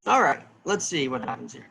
All right, let's see what happens here.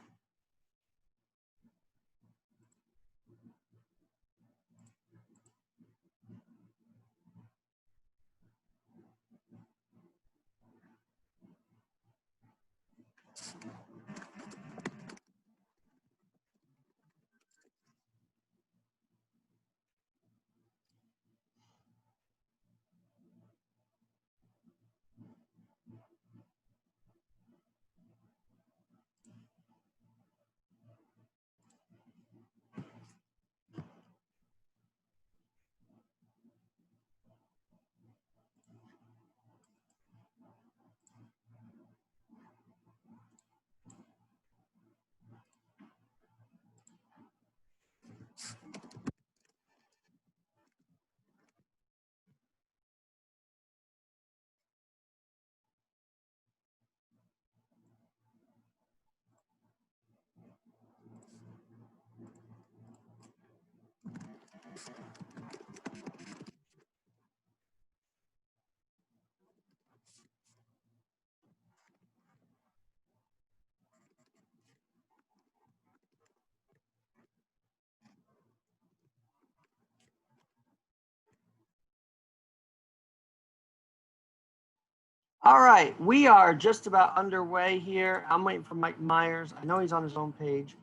All right, we are just about underway here. I'm waiting for Mike Myers. I know he's on his own page,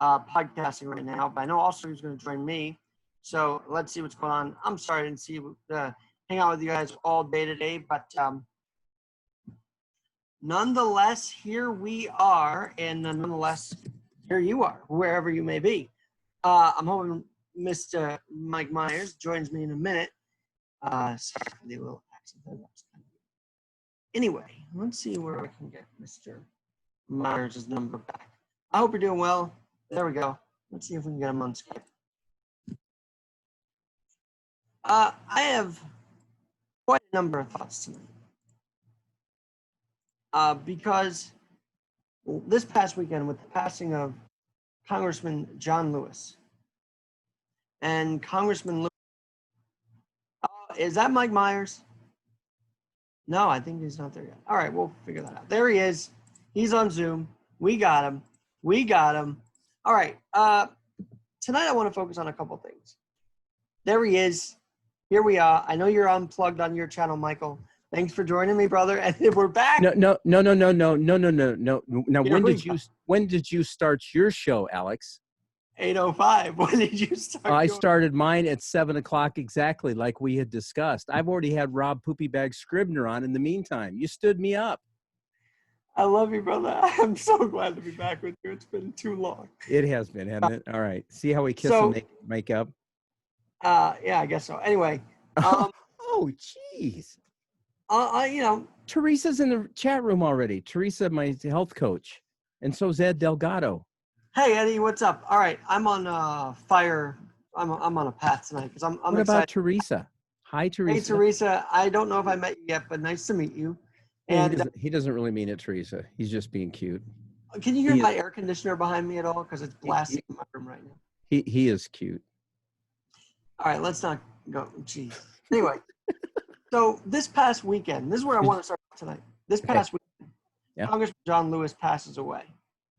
podcasting right now, but I know also he's going to join me. So let's see what's going on. I'm sorry I didn't see hang out with you guys all day today, but nonetheless, here we are, and nonetheless, here you are, wherever you may be. I'm hoping Mr. Mike Myers joins me in a minute. Sorry for the little accident. Anyway, let's see where I can get Mr. Myers' number back. I hope you're doing well. There we go. Let's see if we can get him on Skype. I have quite a number of thoughts tonight. Because this past weekend, with the passing of Congressman John Lewis, and Congressman Lewis, is that Mike Myers? No, I think he's not there yet. All right, we'll figure that out. There he is. He's on Zoom. We got him. We got him. All right. Tonight I want to focus on a couple things. There he is. Here we are. I know you're unplugged on your channel, Michael. Thanks for joining me, brother. And we're back. No. Now, yeah, when did you start your show, Alex? 8:05. When did you start? I started mine at 7 o'clock exactly, like we had discussed. I've already had Rob Poopy Bag Scribner on in the meantime. You stood me up. I love you, brother. I'm so glad to be back with you. It's been too long. It has been, hasn't it? All right. See how we kiss and make up? Yeah, I guess so. Anyway. Oh, jeez. You know. Teresa's in the chat room already. Teresa, my health coach. And so's Ed Delgado. Hey, Eddie, what's up? All right, I'm on fire. I'm on a path tonight because I'm what excited. About Teresa? Hi, Teresa. Hey, Teresa. I don't know if I met you yet, but nice to meet you. And he doesn't really mean it, Teresa. He's just being cute. Can you hear my air conditioner behind me at all? Because it's blasting in my room right now. He is cute. All right, let's not go. Jeez. Anyway, so this past weekend, this is where I want to start tonight. This past weekend, Congressman John Lewis passes away.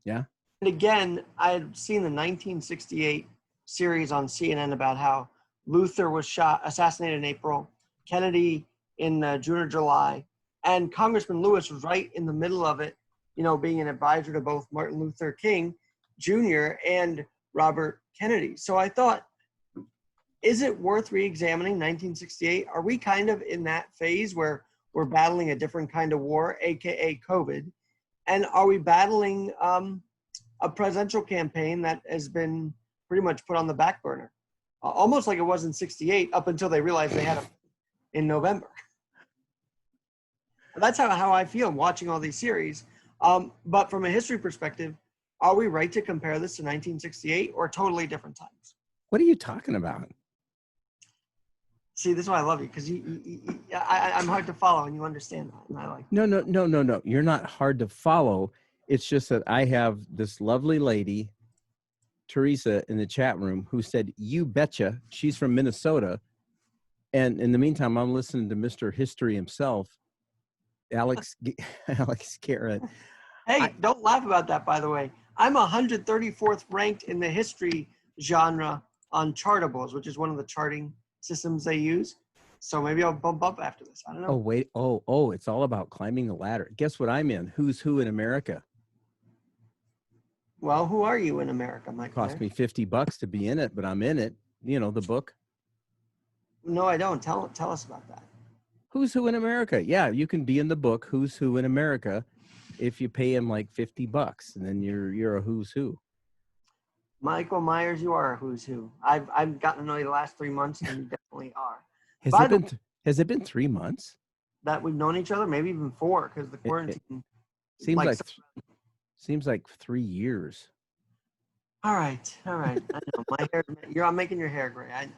Yeah. And again, I had seen the 1968 series on CNN about how Luther was assassinated in April, Kennedy in June or July, and Congressman Lewis was right in the middle of it, you know, being an advisor to both Martin Luther King Jr. and Robert Kennedy. So I thought, is it worth re-examining 1968? Are we kind of in that phase where we're battling a different kind of war, AKA COVID? And are we battling a presidential campaign that has been pretty much put on the back burner, almost like it was in '68, up until they realized they had him in November? That's how I feel watching all these series. But from a history perspective, are we right to compare this to 1968 or totally different times? What are you talking about? See, this is why I love you, because I'm hard to follow and you understand that. And I like No. You're not hard to follow. It's just that I have this lovely lady, Teresa, in the chat room who said, "You betcha." She's from Minnesota. And in the meantime, I'm listening to Mr. History himself, Alex Garrett. Hey, don't laugh about that, by the way. I'm 134th ranked in the history genre on Chartables, which is one of the charting systems they use. So maybe I'll bump up after this. I don't know. Oh, wait. Oh, it's all about climbing the ladder. Guess what I'm in? Who's Who in America? Well, who are you in America, Mike? Cost me $50 to be in it, but I'm in it. You know, the book. No, I don't. Tell us about that. Who's Who in America? Yeah, you can be in the book Who's Who in America if you pay him like $50, and then you're a who's who. Michael Myers, you are a who's who. I've gotten to know you the last 3 months, and you definitely are. Has it been 3 months? That we've known each other, maybe even 4, because the quarantine seems like 3 years. All right. I know my hair. I'm making your hair gray. I know.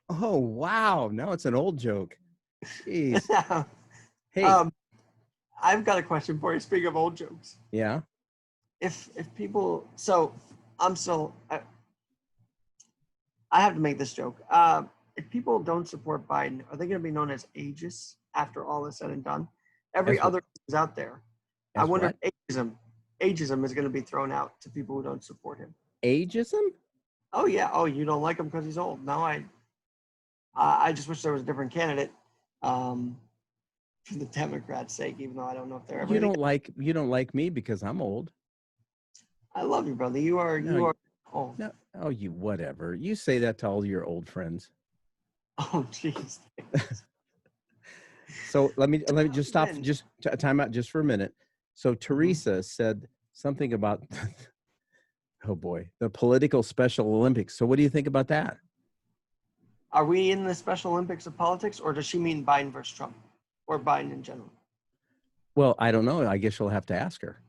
Oh wow! Now it's an old joke. Jeez. Hey, I've got a question for you. Speaking of old jokes. Yeah. If people, so I'm still. I have to make this joke. If people don't support Biden, are they going to be known as ageist after all is said and done? Every other is out there. I wonder if ageism is going to be thrown out to people who don't support him. Ageism? Oh yeah. Oh, you don't like him because he's old? No, I just wish there was a different candidate for the Democrats' sake, even though I don't know if they're ever. You don't like me because I'm old. I love you, brother. You are old. No, oh, you whatever. You say that to all your old friends. Oh, jeez. So let me just stop. Just time out just for a minute. So Teresa said something about, oh boy, the political Special Olympics. So what do you think about that? Are we in the Special Olympics of politics, or does she mean Biden versus Trump, or Biden in general? Well, I don't know. I guess you'll have to ask her.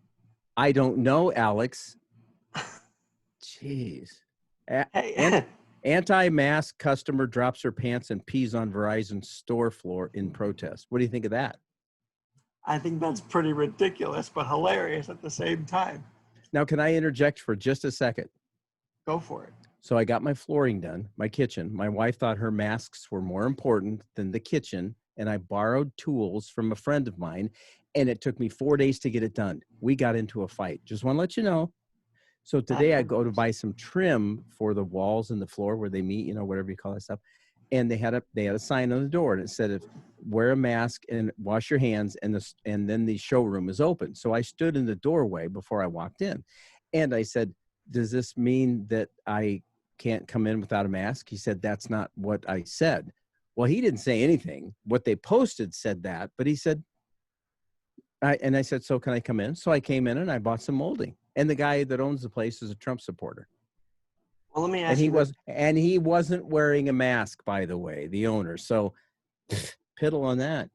I don't know, Alex. Jeez. Hey. Anti-mask customer drops her pants and pees on Verizon store floor in protest. What do you think of that? I think that's pretty ridiculous, but hilarious at the same time. Now, can I interject for just a second? Go for it. So I got my flooring done, my kitchen. My wife thought her masks were more important than the kitchen, and I borrowed tools from a friend of mine, and it took me 4 days to get it done. We got into a fight. Just want to let you know. So today I go to buy some trim for the walls and the floor where they meet, you know, whatever you call that stuff. And they had a sign on the door, and it said, wear a mask and wash your hands, and then the showroom is open. So I stood in the doorway before I walked in, and I said, does this mean that I can't come in without a mask? He said, that's not what I said. Well, he didn't say anything. What they posted said that, but he said, and I said, so can I come in? So I came in and I bought some molding. And the guy that owns the place is a Trump supporter. Well, let me ask you. And he wasn't wearing a mask, by the way, the owner. So piddle on that.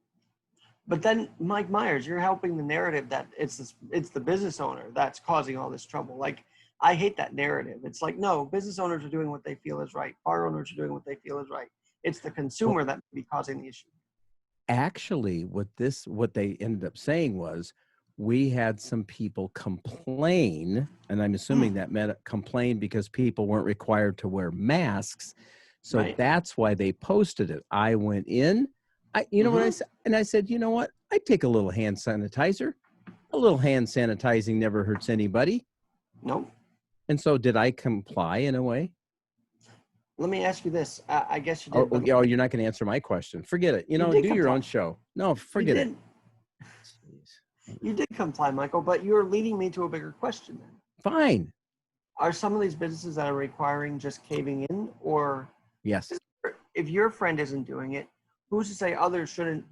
But then, Mike Myers, you're helping the narrative that it's the business owner that's causing all this trouble. Like, I hate that narrative. It's like, no, business owners are doing what they feel is right. Bar owners are doing what they feel is right. It's the consumer that may be causing the issue. Actually, what they ended up saying was, we had some people complain, and I'm assuming that meant complain because people weren't required to wear masks. So that's why they posted it. I went in, you know what I said? And I said, you know what? I'd take a little hand sanitizer. A little hand sanitizing never hurts anybody. Nope. And so did I comply in a way? Let me ask you this. I guess you did. Oh, you're not going to answer my question. Forget it. You know, do your own show. No, forget it. You did comply, Michael, but you're leading me to a bigger question then. Fine. Are some of these businesses that are requiring just caving in, or yes? If your friend isn't doing it, who's to say others shouldn't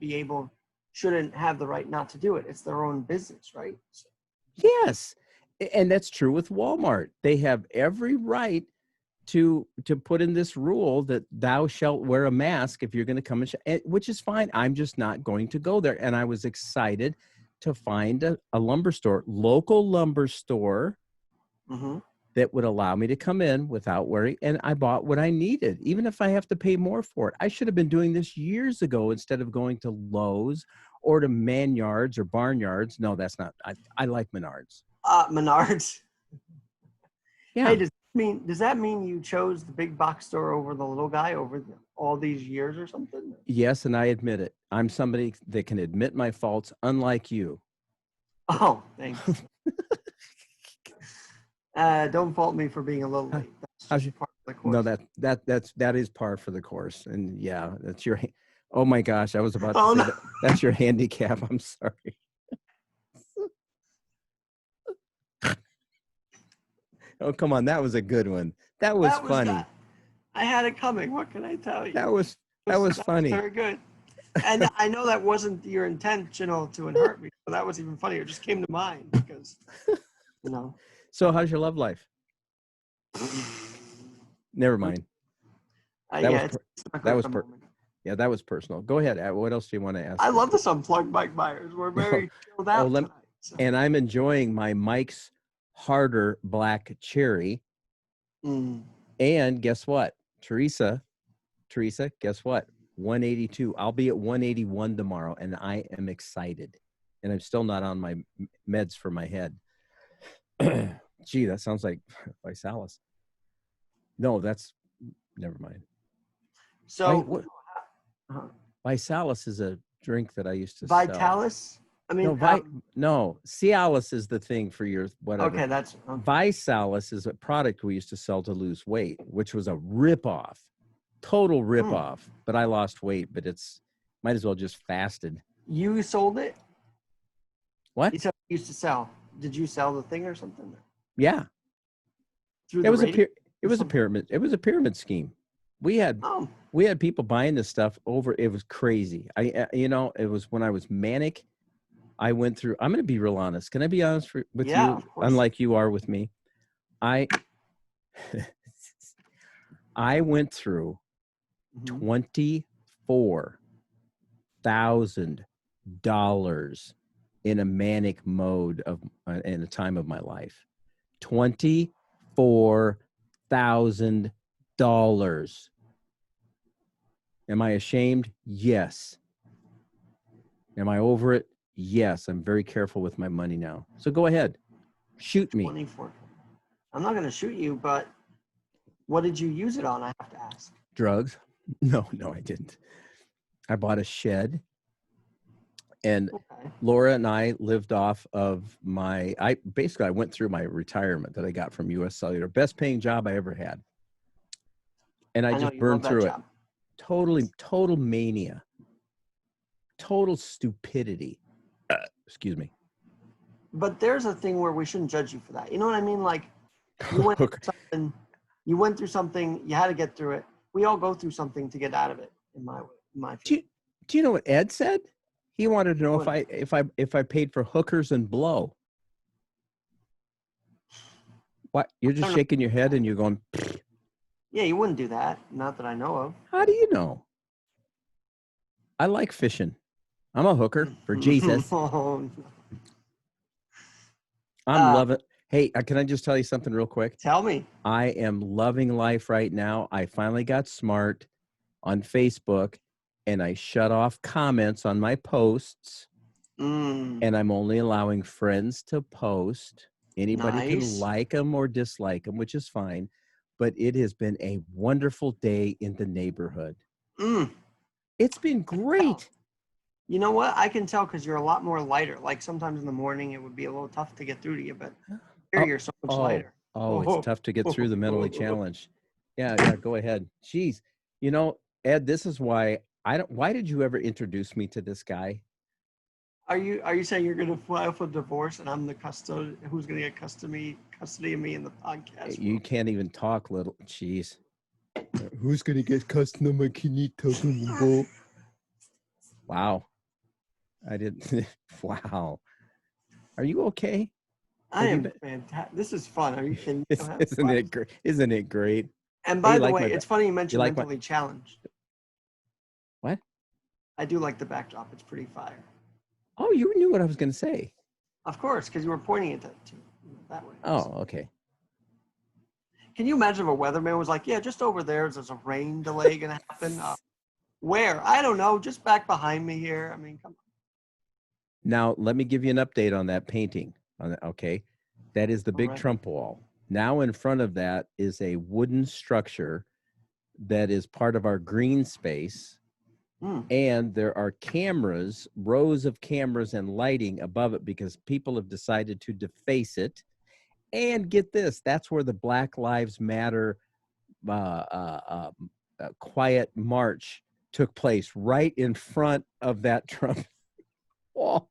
have the right not to do it? It's their own business, right? Yes. And that's true with Walmart. They have every right to put in this rule that thou shalt wear a mask if you're going to come which is fine. I'm just not going to go there. And I was excited to find a lumber store, local lumber store, that would allow me to come in without worry. And I bought what I needed, even if I have to pay more for it. I should have been doing this years ago instead of going to Lowe's or to Mannyards or Barnyards. No, that's not. I like Menards. Menards. Yeah. Hey, does that mean you chose the big box store over the little guy over all these years or something? Yes, and I admit it. I'm somebody that can admit my faults, unlike you. Oh, thanks. Don't fault me for being a little late. That's just part of the course. No, that is par for the course, and yeah, that's your. Oh my gosh, I was about to Oh, say no. that. That's your handicap. I'm sorry. Oh come on, that was a good one. That was funny. I had it coming. What can I tell you? That was funny. Very good. And I know that wasn't your intentional to hurt me, but that was even funnier. It just came to mind because, you know. So, how's your love life? Never mind. That was personal. Go ahead. What else do you want to ask? I love this unplugged Mike Myers. We're very chilled out tonight. So. And I'm enjoying my Mike's Harder Black Cherry. And guess what? Teresa, guess what? 182. I'll be at 181 tomorrow, and I am excited. And I'm still not on my meds for my head. Gee, that sounds like Visalis. No, that's never mind. So Visalis is a drink that I used to Vitalis? sell. I mean, no, Cialis is the thing for your whatever. Okay, that's Visalis is a product we used to sell to lose weight, which was a ripoff, total ripoff. But I lost weight, but might as well just fasted. You sold it? What? You said you used to sell. Did you sell the thing or something? Yeah. It was a pyramid. It was a pyramid scheme. We had people buying this stuff over. It was crazy. It was when I was manic. I went through. I'm going to be real honest. Can I be honest with you? Unlike you are with me, I went through $24,000 in a manic mode in a time of my life. $24,000. Am I ashamed? Yes. Am I over it? Yes. I'm very careful with my money now. So go ahead. Shoot me. 24. I'm not going to shoot you, but what did you use it on? I have to ask. Drugs? No, I didn't. I bought a shed. And Laura and I lived off of I went through my retirement that I got from US Cellular. Best paying job I ever had. And I just burned through it. Total mania. Total stupidity. Excuse me. But there's a thing where we shouldn't judge you for that. You know what I mean? Like you went through something, you had to get through it. We all go through something to get out of it, in my do you know what Ed said? He wanted to know if I paid for hookers and blow. What? You're just shaking your head and you're going. Pfft. Yeah, you wouldn't do that. Not that I know of. How do you know? I like fishing. I'm a hooker for Jesus. I'm loving. Hey, can I just tell you something real quick? Tell me. I am loving life right now. I finally got smart on Facebook. And I shut off comments on my posts, and I'm only allowing friends to post. Anybody can like them or dislike them, which is fine. But it has been a wonderful day in the neighborhood. It's been great. You know what? I can tell because you're a lot more lighter. Like sometimes in the morning, it would be a little tough to get through to you, but here you're so much lighter. It's tough to get through the mentally challenged. Yeah, go ahead. Jeez. Ed, this is why why did you ever introduce me to this guy? Are you saying you're going to file for divorce and I'm the custodian who's going to get custody of me in the podcast? You can't even talk, little. Jeez. Who's going to get custody of my kinito? Wow. I didn't. Wow. Are you okay? I am fantastic. This is fun. Are you kidding? Isn't it great? And by the way, it's funny you mentioned mentally challenged. What? I do like the backdrop. It's pretty fire. Oh, you knew what I was going to say. Of course, because you were pointing it to that way. Oh, okay. Can you imagine if a weatherman was like, yeah, just over there's a rain delay going to happen? Where? I don't know. Just back behind me here. I mean, come on. Now, let me give you an update on that painting. Okay. That is the big Trump wall. Now in front of that is a wooden structure that is part of our green space. And there are cameras, rows of cameras and lighting above it because people have decided to deface it. And get this, that's where the Black Lives Matter quiet march took place, right in front of that Trump wall.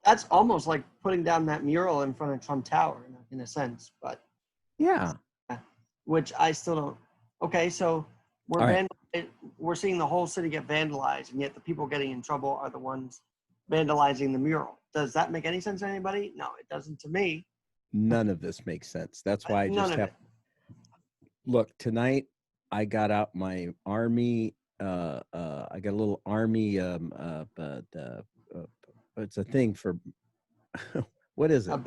That's almost like putting down that mural in front of Trump Tower in a sense, but Yeah. which I still don't. Okay, so we're seeing the whole city get vandalized, and yet the people getting in trouble are the ones vandalizing the mural. Does that make any sense to anybody? No, it doesn't to me. None of this makes sense. That's why I None just of have. it. Look, tonight I got out my army. I got a little army. It's a thing for. What is it?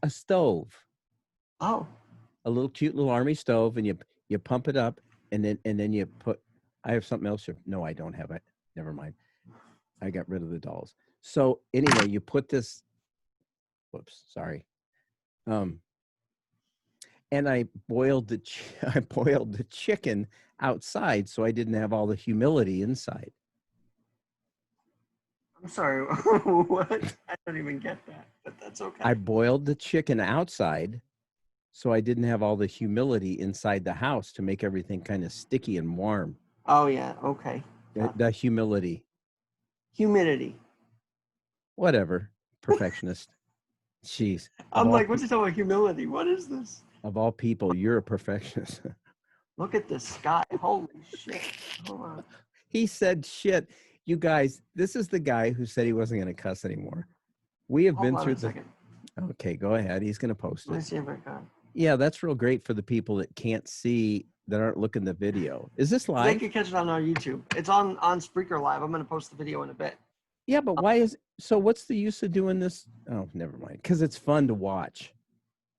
A stove. Oh. A little cute little army stove, and you pump it up, and then you put. I have something else. No, I don't have it. Never mind. I got rid of the dolls. So anyway, you put this. Whoops, sorry. And I boiled the chicken outside, so I didn't have all the humility inside. I'm sorry. What? I don't even get that, but that's okay. I boiled the chicken outside, so I didn't have all the humility inside the house to make everything kind of sticky and warm. Oh yeah. Okay. The humility. Humidity. Whatever. Perfectionist. Jeez. I'm like, what's he talking about humility? What is this? Of all people, you're a perfectionist. Look at this sky. Holy shit. Hold on. He said shit. You guys, this is the guy who said he wasn't going to cuss anymore. We have been through the. Okay, go ahead. He's going to post it. Let me see if I got it. Yeah, that's real great for the people that can't see, that aren't looking the video. Is this live? They can catch it on our YouTube. It's on Spreaker Live. I'm going to post the video in a bit. Yeah, but why is so? What's the use of doing this? Oh, never mind. Because it's fun to watch.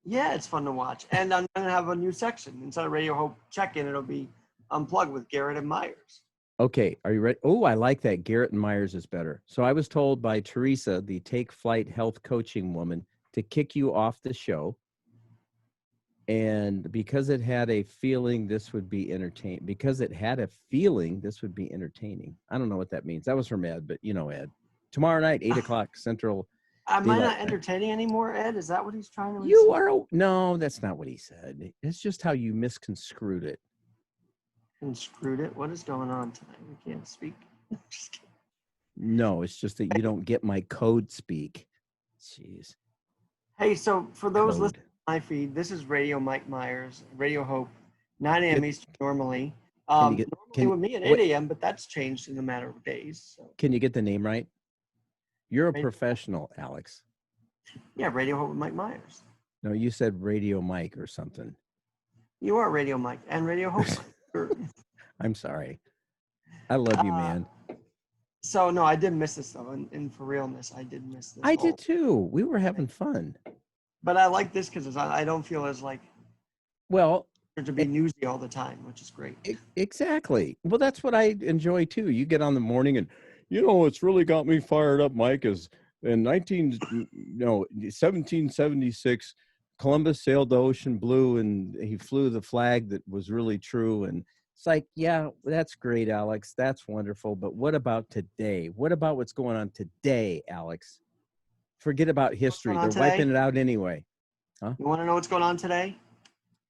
Yeah, it's fun to watch. And I'm going to have a new section. Instead of Radio Hope Check-In, it'll be Unplugged with Garrett and Myers. Okay, are you ready? Oh, I like that. Garrett and Myers is better. So I was told by Teresa, the Take Flight health coaching woman, to kick you off the show. And because it had a feeling this would be entertaining. Because it had a feeling this would be entertaining. I don't know what that means. That was from Ed, but you know Ed. Tomorrow night, 8 o'clock Central. Am I not entertaining anymore, Ed? Is that what he's trying to You are. No, that's not what he said. It's just how you misconstrued it. Screwed it. What is going on tonight? We can't speak. Just kidding. No, it's just that you don't get my code speak. Jeez. Hey, so for those listening to my feed, this is Radio Mike Myers, Radio Hope, 9 a.m. Eastern normally. Normally with me at 8 a.m., but that's changed in a matter of days. So. Can you get the name right? You're a professional, Alex. Yeah, Radio Hope with Mike Myers. No, you said Radio Mike or something. You are Radio Mike and Radio Hope Mike. I'm sorry. I love you, man. So, no, I did miss this, though. And for realness, I did miss this. I did, too. We were having fun. But I like this because I don't feel as like, well, to be newsy all the time, which is great. Exactly. Well, that's what I enjoy, too. You get on the morning and, you know, what's really got me fired up, Mike, is in 1776, Columbus sailed the ocean blue and he flew the flag that was really true. And it's like, yeah, that's great, Alex. That's wonderful. But what about today? What about what's going on today, Alex? Forget about history. They're wiping it out anyway. Huh? You want to know what's going on today?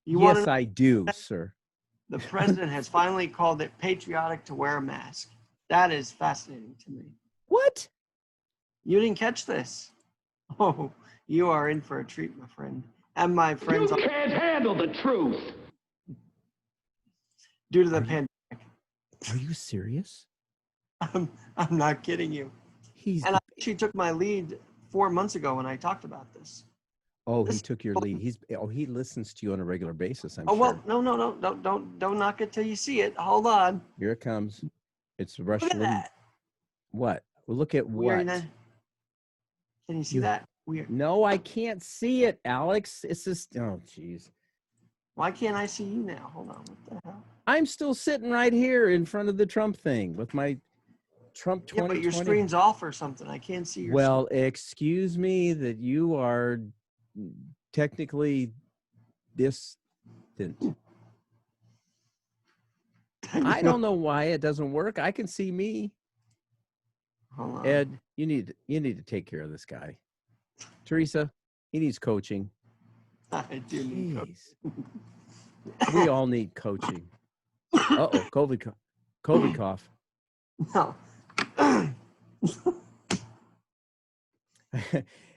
Yes, I do, sir. The president has finally called it patriotic to wear a mask. That is fascinating to me. What? You didn't catch this? Oh, you are in for a treat, my friend. And my friends. You can't handle the truth. Due to the pandemic. Are you serious? I'm not kidding you. And I actually took my lead 4 months ago when I talked about this. Oh, he took your lead. He listens to you on a regular basis, I'm sure. Well, no, don't knock it till you see it. Hold on. Here it comes. It's the Russian. Look at that. What? Well, look at what? Can you see that? Weird. No, I can't see it, Alex. It's just, oh, jeez. Why can't I see you now? Hold on. What the hell? I'm still sitting right here in front of the Trump thing with my Trump 2020. Yeah, but your screen's off or something. I can't see your Well, screen. excuse me that you are technically distant. I don't know why it doesn't work. I can see me. Hold on. Ed, you need to take care of this guy. Teresa, he needs coaching. I do need coach. Jeez. We all need coaching. Uh-oh, COVID cough. No.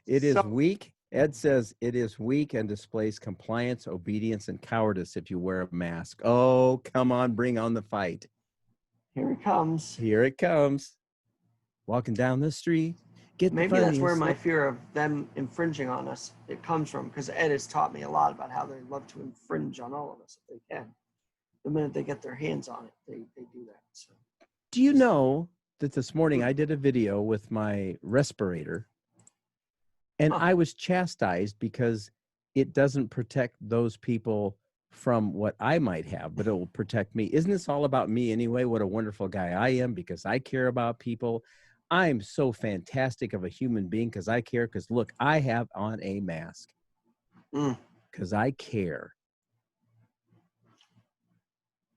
It is So- weak. Ed says it is weak and displays compliance, obedience, and cowardice if you wear a mask. Oh, come on, bring on the fight. Here it comes. Here it comes. Walking down the street. Maybe that's where my fear of them infringing on us it comes from, because Ed has taught me a lot about how they love to infringe on all of us if they can. The minute they get their hands on it, they do that. So. Do you know that this morning I did a video with my respirator, and I was chastised because it doesn't protect those people from what I might have, but it will protect me. Isn't this all about me anyway? What a wonderful guy I am because I care about people. I'm so fantastic of a human being because I care. Because look, I have on a mask because I care.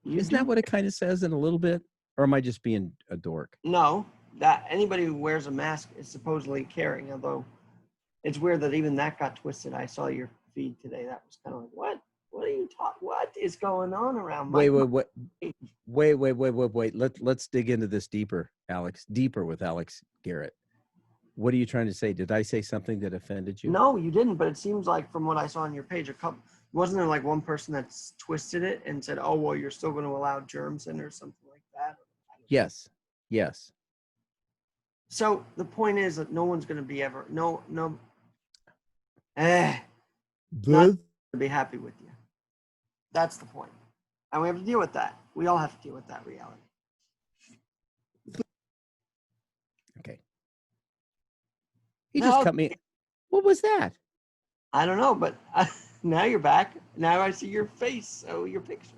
Isn't that what it kind of says in a little bit? Or am I just being a dork? No, that anybody who wears a mask is supposedly caring, although it's weird that even that got twisted. I saw your feed today. That was kind of like, what? What are you talking? What is going on around? Wait. Let's dig into this deeper, Alex. Deeper with Alex Garrett. What are you trying to say? Did I say something that offended you? No, you didn't. But it seems like from what I saw on your page, wasn't there like one person that's twisted it and said, "Oh, well, you're still going to allow germs in," or something like that? Yes. So the point is that no one's going to be not be happy with you. That's the point. And we have to deal with that. We all have to deal with that reality. Okay. He just cut me. What was that? I don't know, but now you're back. Now I see your face. Oh, your picture.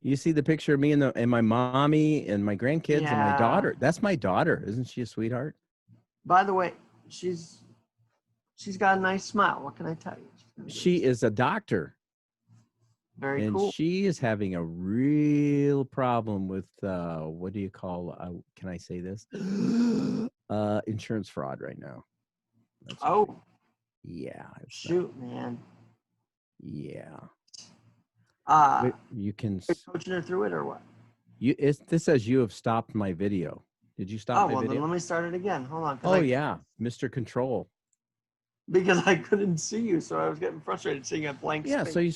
You see the picture of me and my mommy and my grandkids and my daughter. That's my daughter. Isn't she a sweetheart? By the way, she's got a nice smile. What can I tell you? She is a doctor. Very cool. She is having a real problem with what do you call? Can I say this? Insurance fraud right now. Yeah. Shoot, man. Yeah. You can coaching her through it or what? This says you have stopped my video. Did you stop my video? Then let me start it again. Hold on. Oh yeah, Mr. Control. Because I couldn't see you, so I was getting frustrated seeing a blank space. Yeah, so you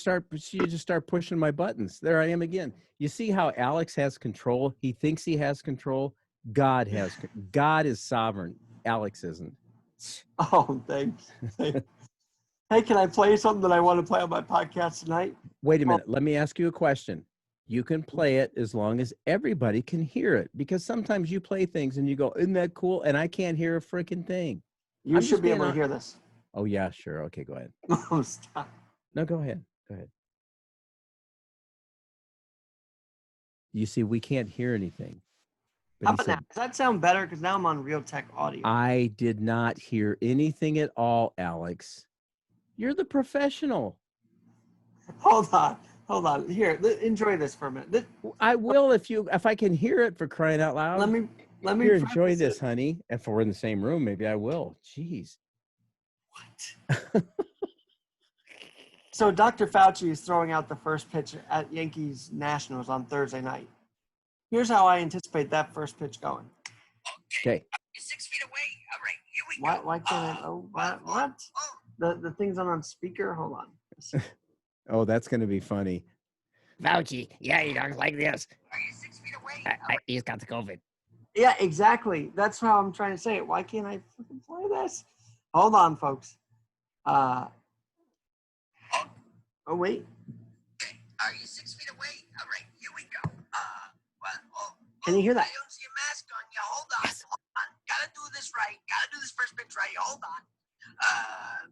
just start pushing my buttons. There I am again. You see how Alex has control? He thinks he has control. God is sovereign. Alex isn't. Oh, thanks. Hey, can I play something that I want to play on my podcast tonight? Wait a minute. Let me ask you a question. You can play it as long as everybody can hear it, because sometimes you play things and you go, "Isn't that cool?" And I can't hear a freaking thing. You should be able to hear this. Oh yeah, sure. Okay, go ahead. Oh, stop. No, go ahead. You see, we can't hear anything. How about now? Does that sound better? Because now I'm on Real Tech Audio. I did not hear anything at all, Alex. You're the professional. Hold on. Here, enjoy this for a minute. I will if I can hear it, for crying out loud. Let me Here, enjoy this, honey. If we're in the same room, maybe I will. Jeez. What? So Dr. Fauci is throwing out the first pitch at Yankees Nationals on Thursday night. Here's how I anticipate that first pitch going. Okay. 6 feet away. All right, here we go. Why can't I? Oh, what? The thing's on speaker. Hold on. Oh, that's going to be funny. Fauci, yeah, he talks like this. Are you 6 feet away? He's got the COVID. Yeah, exactly. That's how I'm trying to say it. Why can't I fucking play this? Hold on, folks. Oh, wait. Are you 6 feet away? All right, here we go. Can you hear that? I don't see a mask on you. Hold on. Yes. Hold on. Gotta do this right. Gotta do this first pitch right. Hold on. I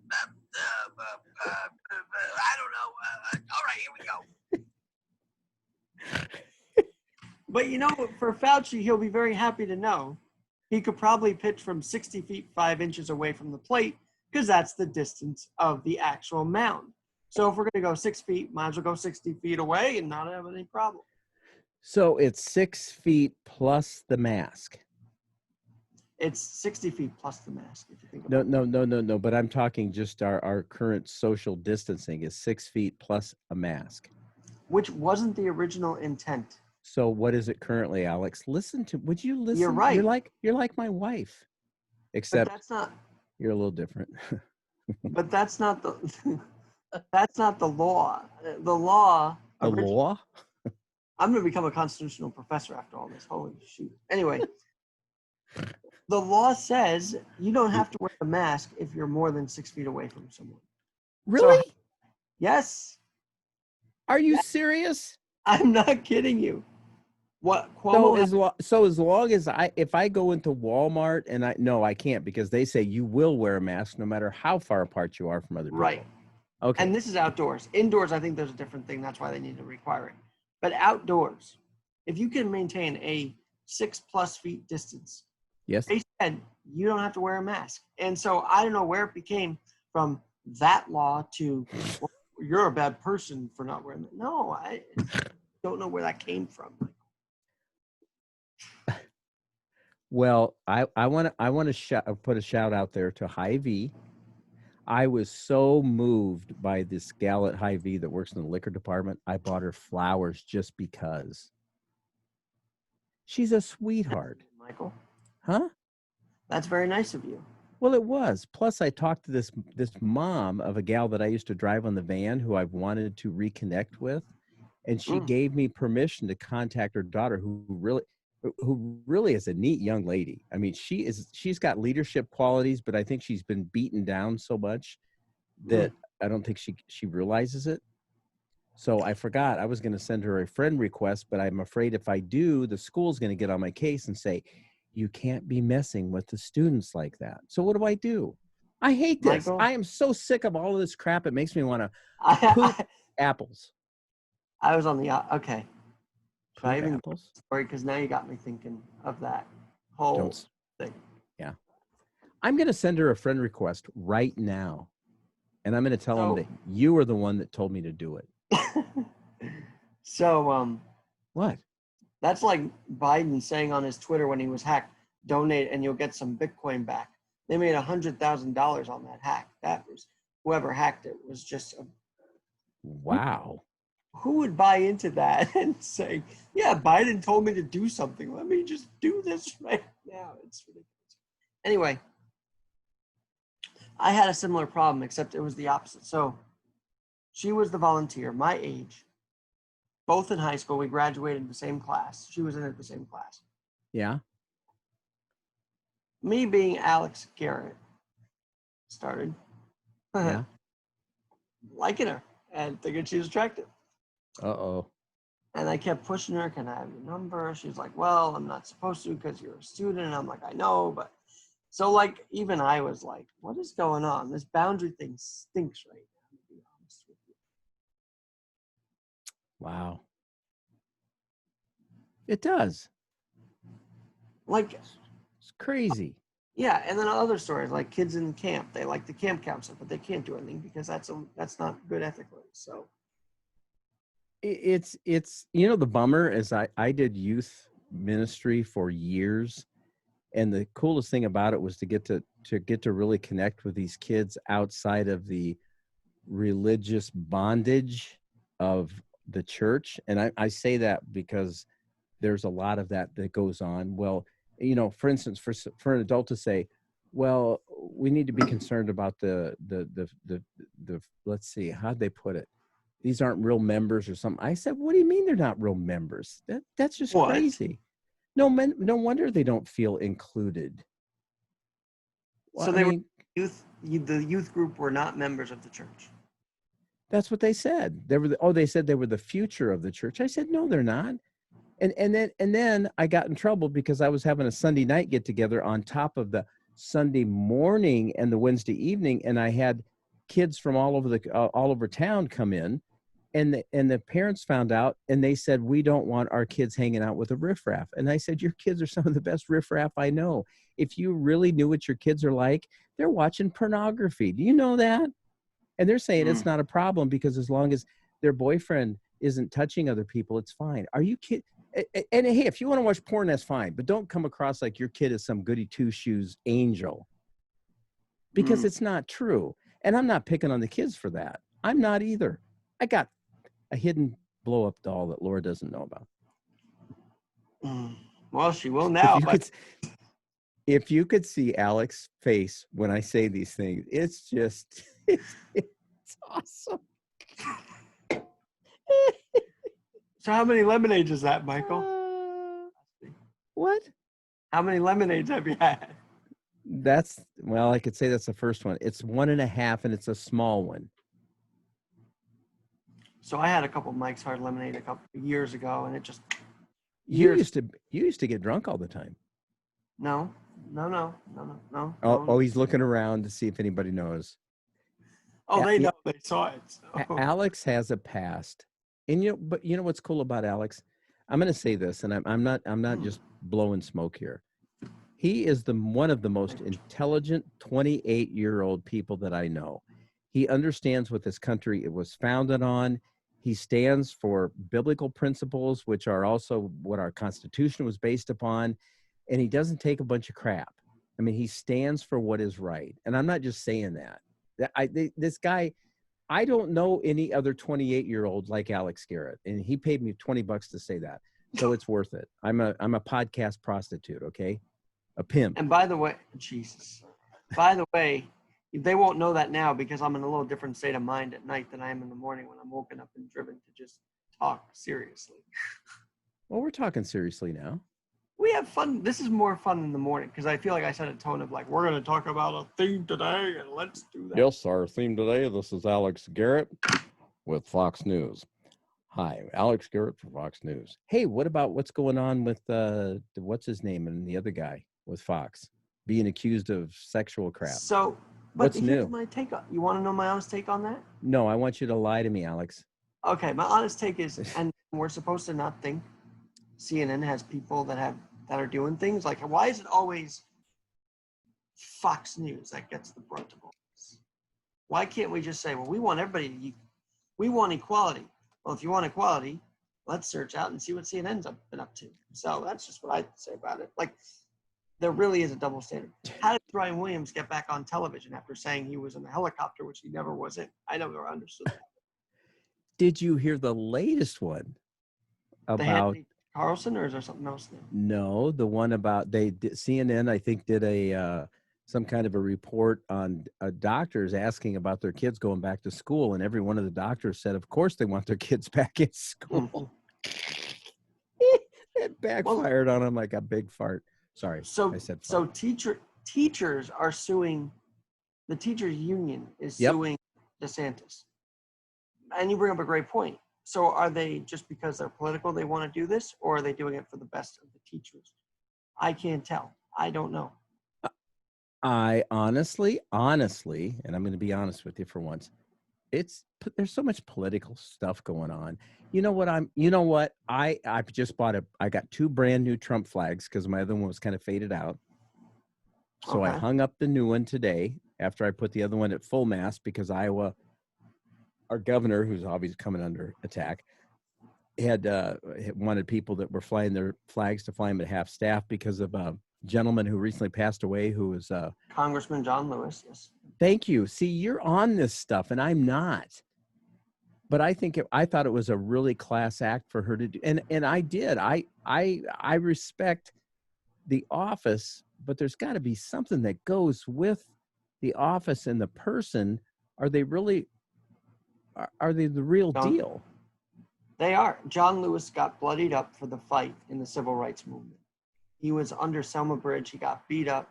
don't know. All right, here we go. But you know, for Fauci, he'll be very happy to know he could probably pitch from 60 feet 5 inches away from the plate, because that's the distance of the actual mound. So if we're going to go 6 feet, might as well go 60 feet away and not have any problem. So it's 6 feet plus the mask. It's 60 feet plus the mask, if you think about No. But I'm talking just our current social distancing is 6 feet plus a mask. which wasn't the original intent. So what is it currently, Alex? Would you listen? You're right. You're like my wife, But except that's not. you're a little different. But that's not the. That's not the law. The law. The law? I'm going to become a constitutional professor after all this. Holy shoot! Anyway, the law says you don't have to wear a mask if you're more than 6 feet away from someone. Really? So, yes, Are you serious? I'm not kidding you. What So Cuomo? as long as if I go into Walmart and I can't because they say you will wear a mask no matter how far apart you are from other people. Right. Okay. And this is outdoors. Indoors, I think there's a different thing. That's why they need to require it. But outdoors, if you can maintain a 6+ feet distance, Yes. they said you don't have to wear a mask. And so I don't know where it became from that law to, well, you're a bad person for not wearing it. No, I don't know where that came from. Well, I want to put a shout out there to Hy-Vee. I was so moved by this gal at Hy-Vee that works in the liquor department. I bought her flowers just because. She's a sweetheart. Michael, Huh? that's very nice of you. Well, it was. Plus, I talked to this mom of a gal that I used to drive on the van who I've wanted to reconnect with, and she gave me permission to contact her daughter, who really is a neat young lady. I mean, she's got leadership qualities, but I think she's been beaten down so much that I don't think she realizes it. So I forgot I was going to send her a friend request, but I'm afraid if I do, the school's going to get on my case and say, you can't be messing with the students like that. So what do? I hate this. Michael? I am so sick of all of this crap. It makes me want to poop apples. I was on the, okay. Should I even Apples? sorry, because now you got me thinking of that whole thing. Yeah. I'm going to send her a friend request right now. And I'm going to tell them that you were the one that told me to do it. So, What? that's like Biden saying on his Twitter when he was hacked, donate and you'll get some Bitcoin back. They made $100,000 on that hack. That was, whoever hacked it was just, Wow. who would buy into that and say, yeah, Biden told me to do something. Let me just do this right now. It's ridiculous. Anyway, I had a similar problem, except it was the opposite. So she was the volunteer, my age, both in high school. We graduated the same class. She was in the same class. Yeah. Me being Alex Garrett started Yeah. liking her and thinking she was attractive. Uh-oh. And I kept pushing her, can I have your number? She's like, well, I'm not supposed to because you're a student. And I'm like, I know, but so like even I was like, what is going on? This boundary thing stinks right now, to be honest with you. Wow. It does. Like, It's crazy. yeah, and then other stories like kids in camp, they like the camp counselor, but they can't do anything because that's not good ethically. So It's the bummer is I did youth ministry for years, and the coolest thing about it was to get to really connect with these kids outside of the religious bondage of the church. And I say that because there's a lot of that goes on. Well, for instance, for an adult to say, well, we need to be concerned about the let's see, how'd they put it? These aren't real members or something. I said, what do you mean they're not real members? That's just crazy. No wonder they don't feel included. Well, so the youth group were not members of the church. That's what they said. They said they were the future of the church. I said, no, they're not. And then I got in trouble because I was having a Sunday night get together on top of the Sunday morning and the Wednesday evening, and I had kids from all over town come in, and the parents found out, and they said, we don't want our kids hanging out with a riffraff. And I said, your kids are some of the best riffraff I know. If you really knew what your kids are like, they're watching pornography. Do you know that? And they're saying it's not a problem because as long as their boyfriend isn't touching other people, it's fine. Are you kidding? And hey, if you want to watch porn, that's fine, but don't come across like your kid is some goody two shoes angel, because it's not true. And I'm not picking on the kids for that. I'm not either. I got a hidden blow up doll that Laura doesn't know about. Well, she will now. If you could see Alex's face when I say these things, it's just, it's awesome. So how many lemonades is that, Michael? What? How many lemonades have you had? Well, I could say that's the first one. It's 1.5, and it's a small one. So I had a couple Mike's Hard Lemonade a couple years ago, and it just You used to get drunk all the time. No. Oh, he's looking around to see if anybody knows. Oh, they know. They saw it. So. Alex has a past, and but you know what's cool about Alex? I'm going to say this, and I'm not just blowing smoke here. He is one of the most intelligent 28-year-old people that I know. He understands what this country was founded on. He stands for biblical principles, which are also what our Constitution was based upon. And he doesn't take a bunch of crap. I mean, he stands for what is right. And I'm not just saying that. This guy, I don't know any other 28-year-old like Alex Garrett. And he paid me $20 to say that. So it's worth it. I'm a podcast prostitute, okay? A pimp. And by the way, they won't know that now because I'm in a little different state of mind at night than I am in the morning when I'm woken up and driven to just talk seriously. Well, we're talking seriously now. We have fun. This is more fun in the morning because I feel like I set a tone of like, we're going to talk about a theme today and let's do that. Yes, our theme today, this is Alex Garrett with Fox News. Hi, Alex Garrett for Fox News. Hey, what about what's going on with what's his name and the other guy with Fox being accused of sexual crap? So, but what's here's new? My take on, you want to know my honest take on that? No, I want you to lie to me, Alex. Okay, my honest take is, and we're supposed to not think CNN has people that are doing things like, why is it always Fox News that gets the brunt of all this? Why can't we just say, well, we want everybody we want equality. Well, if you want equality, let's search out and see what CNN's been up to. So that's just what I say about it. Like, there really is a double standard. How did Brian Williams get back on television after saying he was in a helicopter, which he never was in? I never understood that. Did you hear the latest one about Carlson, or is there something else now? No, the one about CNN, I think, did some kind of a report on doctors asking about their kids going back to school, and every one of the doctors said, of course, they want their kids back in school. It backfired on them like a big fart. Sorry, I said fart. So teachers are suing. The teachers union is suing DeSantis, and you bring up a great point. So are they, just because they're political, they want to do this, or are they doing it for the best of the teachers? I can't tell. I don't know. I honestly, and I'm going to be honest with you for once, there's so much political stuff going on. I just I got 2 brand new Trump flags because my other one was kind of faded out. So I hung up the new one today after I put the other one at full mast because Iowa, our governor, who's obviously coming under attack, had wanted people that were flying their flags to fly them at half staff because of a gentleman who recently passed away who was Congressman John Lewis. Yes. Thank you. See, you're on this stuff and I'm not. But I thought it was a really class act for her to do, and I did. I respect the office, but there's got to be something that goes with the office and the person. Are they the real deal? They are. John Lewis got bloodied up for the fight in the civil rights movement. He was under Selma Bridge. He got beat up.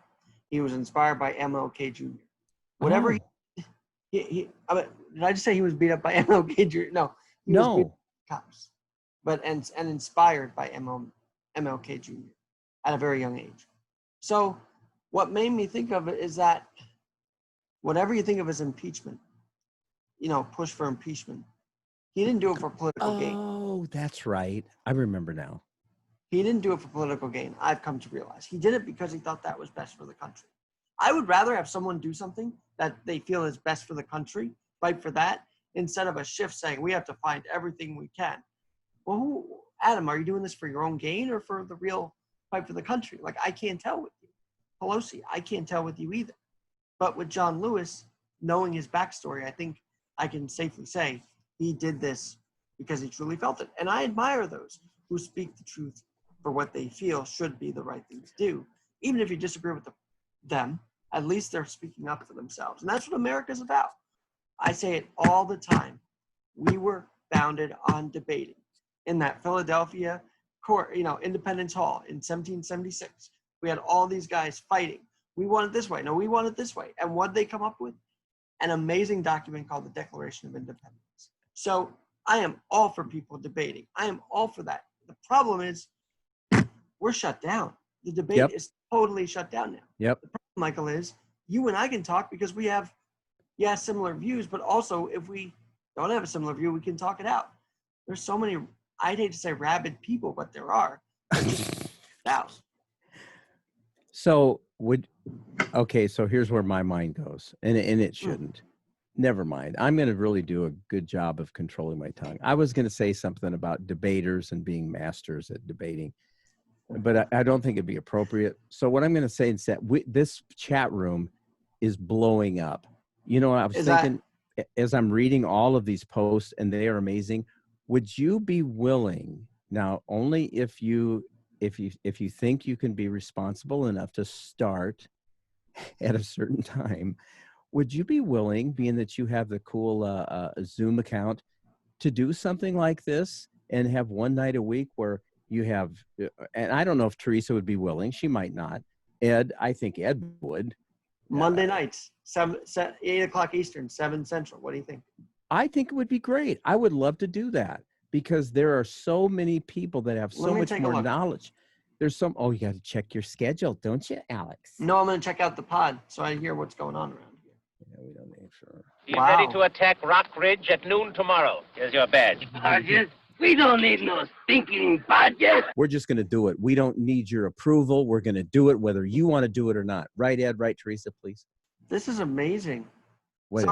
He was inspired by MLK Jr. Whatever did I just say he was beat up by MLK Jr.? No. He was beat up by cops. But and inspired by MLK Jr. at a very young age. So what made me think of it is that whatever you think of as impeachment, push for impeachment, he didn't do it for political gain. Oh, that's right. I remember now. He didn't do it for political gain. I've come to realize he did it because he thought that was best for the country. I would rather have someone do something that they feel is best for the country, fight for that, instead of a shift saying we have to find everything we can. Well, Adam, are you doing this for your own gain or for the real fight for the country? Like, I can't tell with you. Pelosi, I can't tell with you either. But with John Lewis, knowing his backstory, I think I can safely say he did this because he truly felt it. And I admire those who speak the truth for what they feel should be the right thing to do. Even if you disagree with them, at least they're speaking up for themselves. And that's what America's about. I say it all the time. We were founded on debating. In that Philadelphia court, Independence Hall in 1776, we had all these guys fighting. We want it this way. No, we want it this way. And what they come up with? An amazing document called the Declaration of Independence. So I am all for people debating. I am all for that. The problem is we're shut down. The debate is totally shut down now. Yep. The problem, Michael, is you and I can talk because we have, similar views, but also if we don't have a similar view, we can talk it out. There's so many, I'd hate to say rabid people, but there are. Out. So so here's where my mind goes, and it shouldn't. Never mind. I'm going to really do a good job of controlling my tongue. I was going to say something about debaters and being masters at debating, but I don't think it'd be appropriate. So what I'm going to say is that this chat room is blowing up. You know, I was thinking as I'm reading all of these posts, and they are amazing. Would you be willing, now only if you think you can be responsible enough to start at a certain time, would you be willing, being that you have the cool Zoom account, to do something like this and have one night a week where you have, and I don't know if Teresa would be willing, she might not. Ed, I think Ed would. Monday nights, 8 o'clock Eastern, 7 Central. What do you think? I think it would be great. I would love to do that because there are so many people that have so much more knowledge. There's you got to check your schedule, don't you, Alex? No, I'm going to check out the pod so I hear what's going on around here. Yeah, we don't need sure. Be ready to attack Rock Ridge at noon tomorrow. Here's your badge. Badges? We don't need no stinking badges. We're just going to do it. We don't need your approval. We're going to do it whether you want to do it or not. Right, Ed? Right, Teresa, please? This is amazing. What is?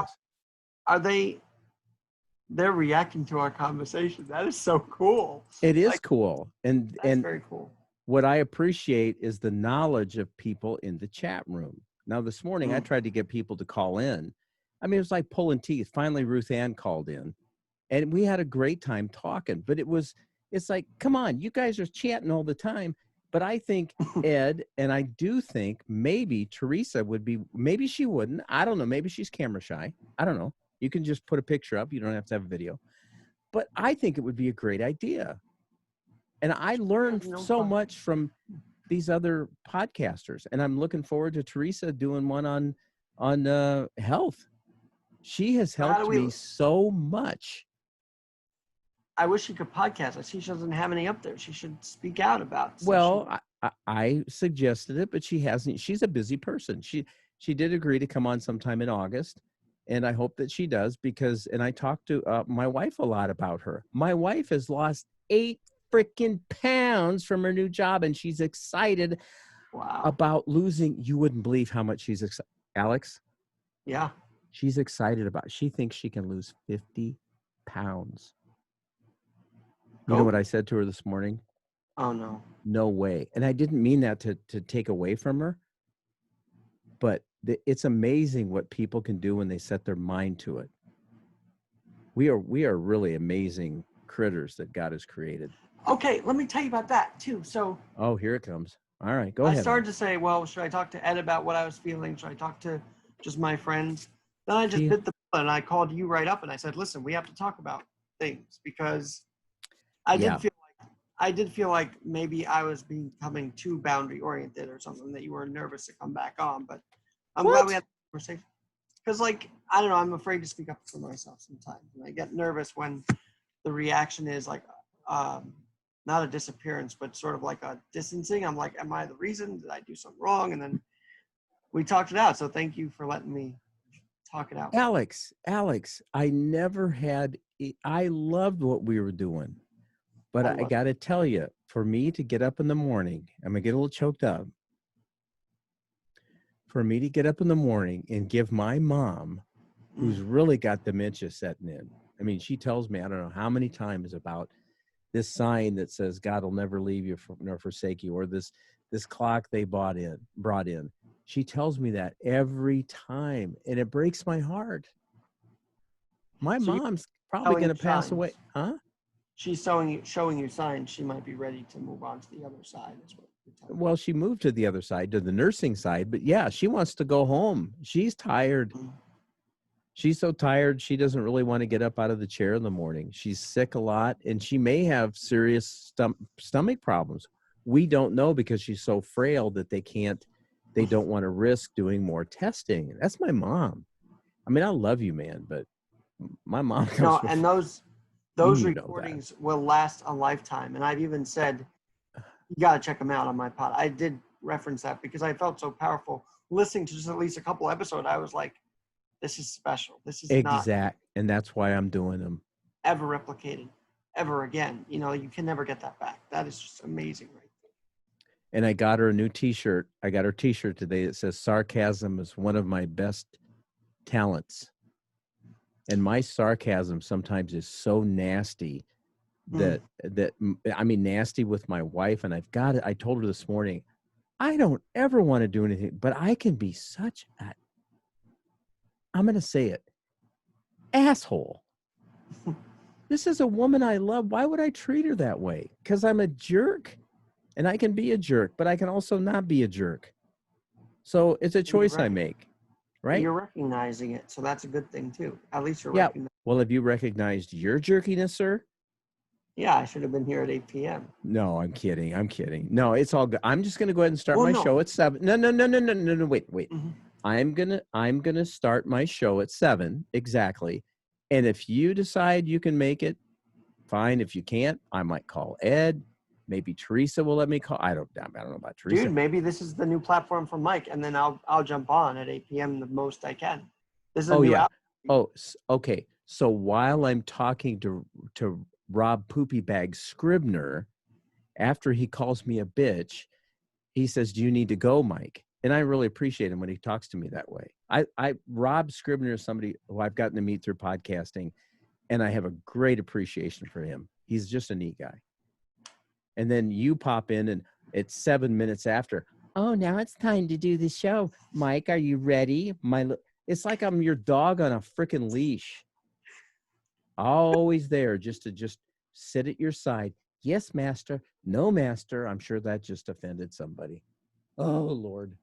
Are they're reacting to our conversation. That is so cool. It is cool. And very cool. What I appreciate is the knowledge of people in the chat room. Now, this morning, I tried to get people to call in. I mean, it was like pulling teeth. Finally, Ruth Ann called in. And we had a great time talking. But it's like, come on, you guys are chatting all the time. But I think Ed, and I do think maybe Teresa would be, maybe she wouldn't. I don't know. Maybe she's camera shy. I don't know. You can just put a picture up. You don't have to have a video. But I think it would be a great idea. And I learned so much from these other podcasters. And I'm looking forward to Teresa doing one on health. She has helped me so much. I wish she could podcast. I see she doesn't have any up there. She should speak out about it. Well, I suggested it, but she hasn't. She's a busy person. She did agree to come on sometime in August. And I hope that she does and I talked to my wife a lot about her. My wife has lost 8 freaking pounds from her new job, and she's excited about losing. You wouldn't believe how much she's excited. Alex? Yeah. She's excited she thinks she can lose 50 pounds. You know what I said to her this morning? Oh, no. No way. And I didn't mean that to take away from her, but it's amazing what people can do when they set their mind to it. We are really amazing critters that God has created. Okay, let me tell you about that too. So here it comes. All right, go ahead. I started to say, well, should I talk to Ed about what I was feeling? Should I talk to just my friends? Then I just bit the bullet and I called you right up and I said, listen, we have to talk about things because I did feel like maybe I was becoming too boundary oriented or something, that you were nervous to come back on. But I'm glad we had the conversation. Because, I don't know, I'm afraid to speak up for myself sometimes. And I get nervous when the reaction is not a disappearance, but sort of like a distancing. I'm like, am I the reason? Did I do something wrong? And then we talked it out. So thank you for letting me talk it out. Alex, I loved what we were doing. But I got to tell you, for me to get up in the morning, I'm going to get a little choked up. For me to get up in the morning and give my mom, who's really got dementia setting in, I mean, she tells me, I don't know how many times about this sign that says God will never leave you nor forsake you, or this clock they brought in. She tells me that every time, and it breaks my heart. My So mom's probably showing going to you pass signs. away. Huh? She's showing you signs she might be ready to move on to the other side. Is what you're telling me. Well, she moved to the other side, to the nursing side, but yeah, she wants to go home. She's tired. She's so tired, she doesn't really want to get up out of the chair in the morning. She's sick a lot, and she may have serious stomach problems. We don't know because she's so frail that they don't want to risk doing more testing. That's my mom. I mean, I love you, man, but my mom comes No, from, and those you know that. recordings will last a lifetime. And I've even said, you got to check them out on my pod. I did reference that because I felt so powerful listening to just at least a couple episodes. I was like, this is special. This is not And that's why I'm doing them. ever replicated ever again. You know, you can never get that back. That is just amazing, right there. And I got her a new t-shirt. I got her t-shirt today that says sarcasm is one of my best talents. And my sarcasm sometimes is so nasty that I mean, nasty with my wife. And I told her this morning, I don't ever want to do anything, but I can be such I'm going to say it, asshole. This is a woman I love. Why would I treat her that way? Because I'm a jerk, and I can be a jerk, but I can also not be a jerk. So it's a choice I make, right? You're recognizing it, so that's a good thing too. At least you're Yeah. recognizing. Well, have you recognized your jerkiness, sir? Yeah, I should have been here at 8 p.m. No, I'm kidding. No, it's all good. I'm just going to go ahead and start my show at 7. No. Wait. Mm-hmm. I'm gonna start my show at 7 exactly. And if you decide you can make it, fine. If you can't, I might call Ed. Maybe Teresa will let me call. I don't know about Teresa. Dude, maybe this is the new platform for Mike, and then I'll jump on at 8 p.m. the most I can. This is a new app. Oh, okay. So while I'm talking to Rob Poopy Bag Scribner, after he calls me a bitch, he says, "Do you need to go, Mike?" And I really appreciate him when he talks to me that way. Rob Scribner is somebody who I've gotten to meet through podcasting, and I have a great appreciation for him. He's just a neat guy. And then you pop in, and it's 7 minutes after. Oh, now it's time to do the show. Mike, are you ready? It's like I'm your dog on a freaking leash. Always there just to sit at your side. Yes, master. No, master. I'm sure that just offended somebody. Oh, Lord.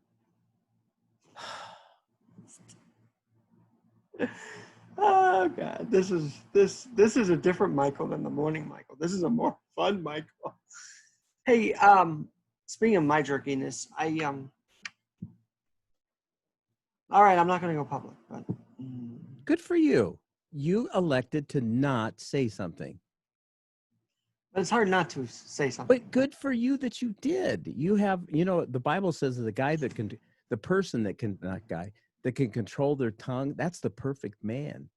Oh God, this is a different Michael than the morning Michael. This is a more fun Michael. Hey, speaking of my jerkiness, all right, I'm not going to go public, but good for you. You elected to not say something. But it's hard not to say something. But good for you that you did. You have, the Bible says that the person that can control their tongue, that's the perfect man.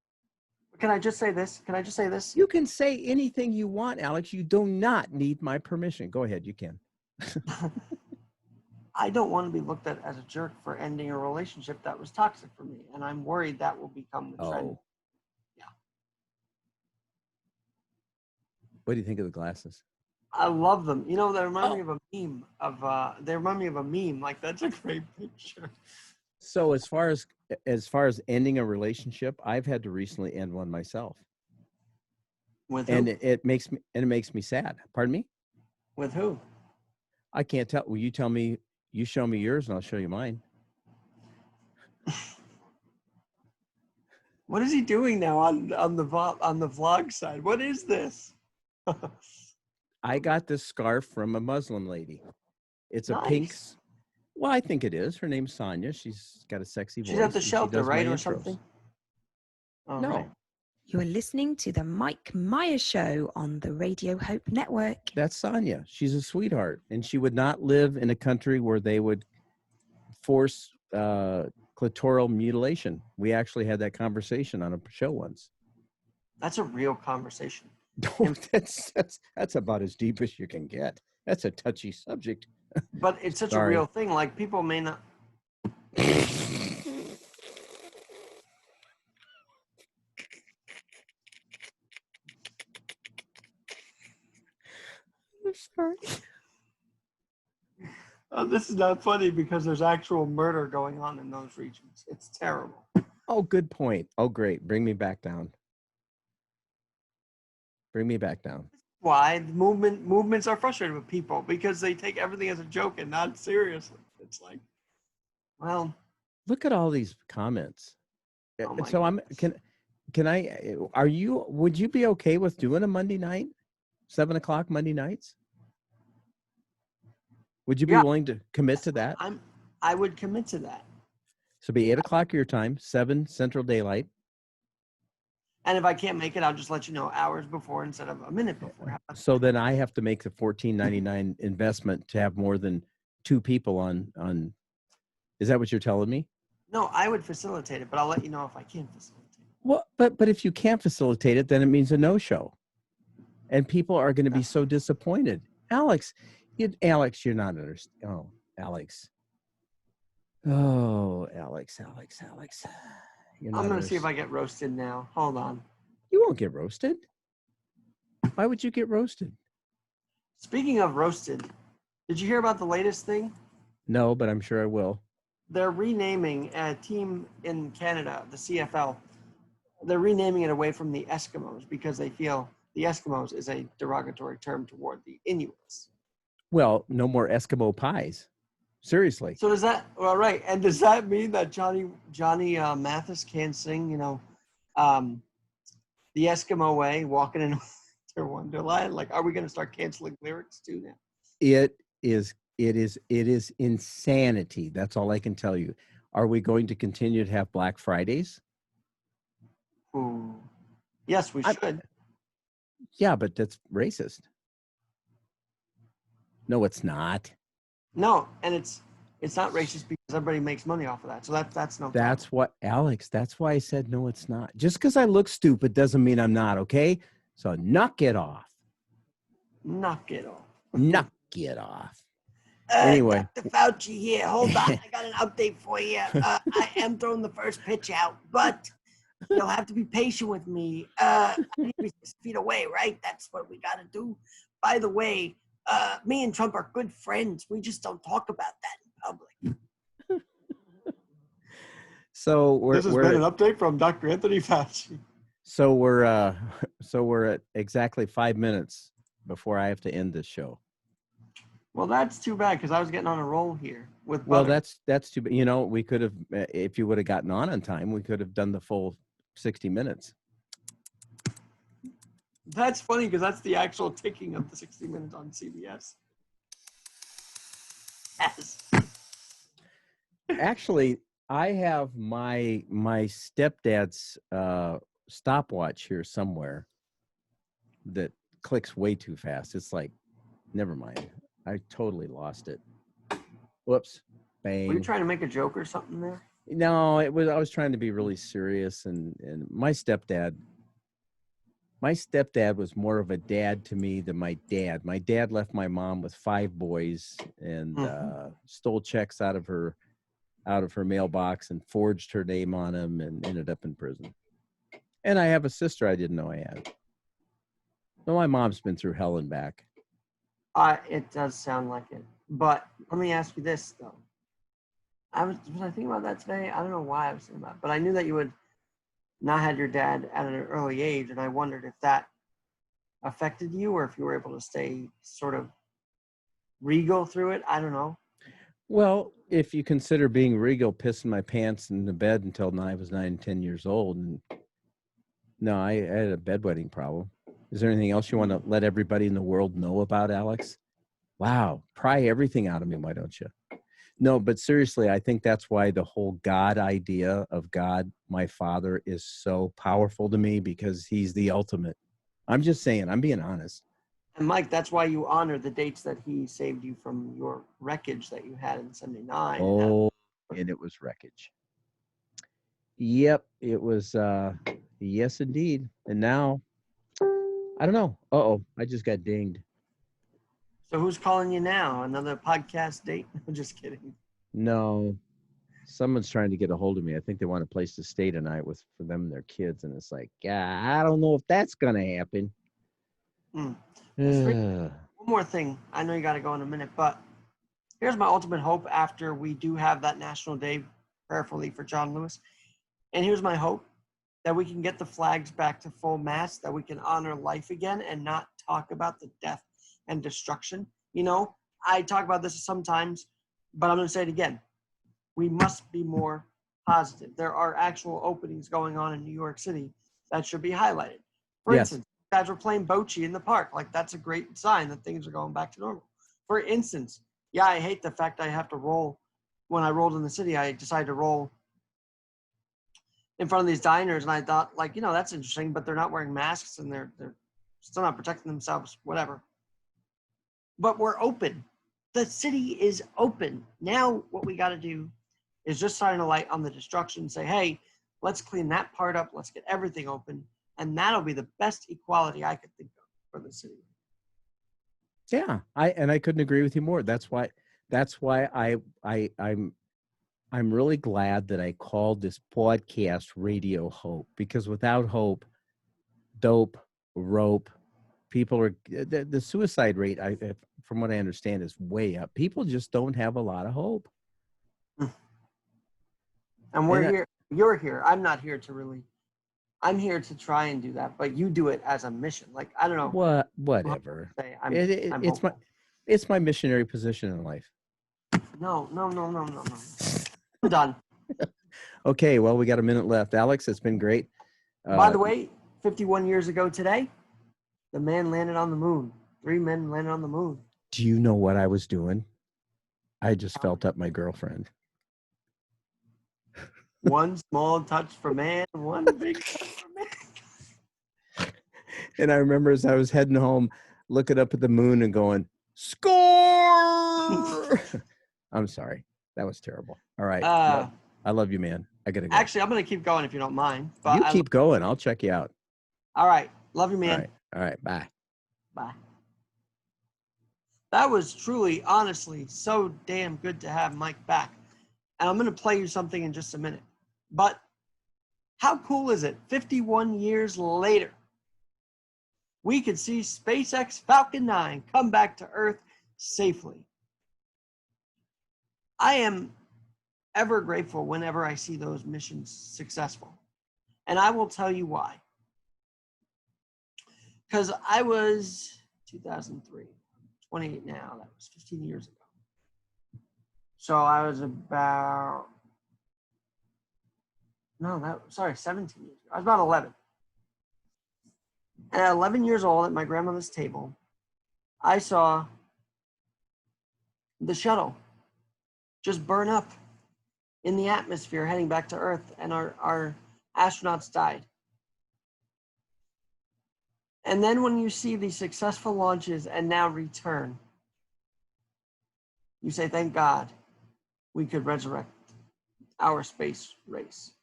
Can I just say this? You can say anything you want, Alex. You do not need my permission. Go ahead. You can. I don't want to be looked at as a jerk for ending a relationship that was toxic for me. And I'm worried that will become the trend. Oh. Yeah. What do you think of the glasses? I love them. They remind me of a meme Like, that's a great picture. So as far as ending a relationship, I've had to recently end one myself. With and who? it makes me sad. Pardon me? With who? I can't tell. Well, you tell me. You show me yours, and I'll show you mine. What is he doing now on the vlog side? What is this? I got this scarf from a Muslim lady. It's a Nice. pink. Well, I think it is. Her name's Sonia. She's got a sexy voice. She's at the shelter, right, or intros. something? Oh, No. right. You are listening to the Mike Myers Show on the Radio Hope Network. That's Sonia. She's a sweetheart, and she would not live in a country where they would force clitoral mutilation. We actually had that conversation on a show once. That's a real conversation. No, that's about as deep as you can get. That's a touchy subject. But it's such a real thing. Like, people may not. sorry. This is not funny because there's actual murder going on in those regions. It's terrible. Oh, good point. Oh, great. Bring me back down. Bring me back down. Why the movements are frustrated with people because they take everything as a joke and not seriously. It's like, well, Look at all these comments. oh my So goodness. would you be okay with doing a Monday night, 7:00 Monday nights? Would you be Yeah. willing to commit to that? I would commit to that. So be 8:00 your time, 7 Central Daylight. And if I can't make it, I'll just let you know hours before instead of a minute before. So then I have to make the $14.99 investment to have more than 2 people on. Is that what you're telling me? No, I would facilitate it, but I'll let you know if I can't facilitate it. Well, but if you can't facilitate it, then it means a no-show, and people are going to be so disappointed. Alex, you're not understand. Oh, Alex. Oh, Alex. You're not I'm going to see if I get roasted now. Hold on. You won't get roasted. Why would you get roasted? Speaking of roasted, did you hear about the latest thing? No, but I'm sure I will. They're renaming a team in Canada, the CFL. They're renaming it away from the Eskimos because they feel the Eskimos is a derogatory term toward the Inuits. Well, no more Eskimo pies. Seriously. So does that, well, right. And does that mean that Johnny Mathis can't sing, the Eskimo way, walking in their Wonderland? Like, are we going to start canceling lyrics too now? It is insanity. That's all I can tell you. Are we going to continue to have Black Fridays? Ooh. Yes, we should. Yeah, but that's racist. No, it's not. No, and it's not racist because everybody makes money off of that. So that's no problem. That's what, Alex, that's why I said no, it's not. Just because I look stupid doesn't mean I'm not, okay? So knock it off. Knock it off. Knock it off. Anyway. Dr. Fauci here. Hold on. I got an update for you. I am throwing the first pitch out, but you'll have to be patient with me. I need to be 6 feet away, right? That's what we got to do. By the way, me and Trump are good friends. We just don't talk about that in public. So This has been an update from Dr. Anthony Fauci. So we're at exactly 5 minutes before I have to end this show. Well, that's too bad because I was getting on a roll here with butter. Well, that's too bad. We could have, if you would have gotten on time, we could have done the full 60 minutes. That's funny because that's the actual ticking of the 60 minutes on CBS. Yes. Actually, I have my stepdad's stopwatch here somewhere that clicks way too fast. It's like, never mind. I totally lost it. Whoops. Bang. Were you trying to make a joke or something there? No, I was trying to be really serious, and my stepdad was more of a dad to me than my dad. My dad left my mom with 5 boys and stole checks out of her mailbox and forged her name on them and ended up in prison. And I have a sister I didn't know I had. So my mom's been through hell and back. It does sound like it. But let me ask you this, though. Was I thinking about that today? I don't know why I was thinking about it, but I knew that you had not had your dad at an early age, and I wondered if that affected you or if you were able to stay sort of regal through it. I don't know. Well, if you consider being regal, pissing my pants in the bed until I was 9, 10 years old. And no, I had a bedwetting problem. Is there anything else you want to let everybody in the world know about, Alex? Wow, pry everything out of me, why don't you? No, but seriously, I think that's why the whole God idea of God, my father, is so powerful to me because he's the ultimate. I'm just saying, I'm being honest. And Mike, that's why you honor the dates that he saved you from your wreckage that you had in 79. Oh, and it was wreckage. Yep, it was, yes, indeed. And now, I don't know. Uh-oh, I just got dinged. So who's calling you now? Another podcast date? I'm just kidding. No, someone's trying to get a hold of me. I think they want a place to stay tonight for them and their kids. And it's like, yeah, I don't know if that's going to happen. We'll one more thing. I know you got to go in a minute, but here's my ultimate hope after we do have that National Day prayerfully for John Lewis. And here's my hope, that we can get the flags back to full mast, that we can honor life again and not talk about the death and destruction. You know, I talk about this sometimes, but I'm going to say it again. We must be more positive. There are actual openings going on in New York City that should be highlighted. For Yes. instance, guys were playing bocce in the park. Like, that's a great sign that things are going back to normal. For instance, yeah, I hate the fact I have to roll. When I rolled in the city, I decided to roll in front of these diners, and I thought, like, you know, that's interesting, but they're not wearing masks and they're still not protecting themselves, whatever. But we're open. The city is open. Now what we got to do is just shine a light on the destruction, say, hey, let's clean that part up, let's get everything open, and that'll be the best equality I could think of for the city. Yeah, I couldn't agree with you more. That's why I'm really glad that I called this podcast Radio Hope, because without hope, dope, rope, people are the suicide rate, from what I understand, is way up. People just don't have a lot of hope. And we're here. You're here. I'm not here to really. I'm here to try and do that, but you do it as a mission. Like, I don't know. Whatever. I'm It's my missionary position in life. No. I'm done. Okay, well, we got a minute left. Alex, it's been great. By the way, 51 years ago today, the man landed on the moon. 3 men landed on the moon. Do you know what I was doing? I just felt up my girlfriend. One small touch for man, one big touch for man. And I remember as I was heading home, looking up at the moon and going, score! I'm sorry. That was terrible. All right. I love you, man. I got to go. Actually, I'm going to keep going if you don't mind. But you keep going. I'll check you out. All right. Love you, man. All right. Bye. Bye. That was truly, honestly, so damn good to have Mike back. And I'm going to play you something in just a minute. But how cool is it? 51 years later, we could see SpaceX Falcon 9 come back to Earth safely. I am ever grateful whenever I see those missions successful. And I will tell you why. Because I was 2003, 28 now, that was 15 years ago. So I was about, 17 years ago. I was about 11. And at 11 years old at my grandmother's table, I saw the shuttle just burn up in the atmosphere heading back to Earth, and our astronauts died. And then when you see the successful launches and now return, you say, thank God we could resurrect our space race.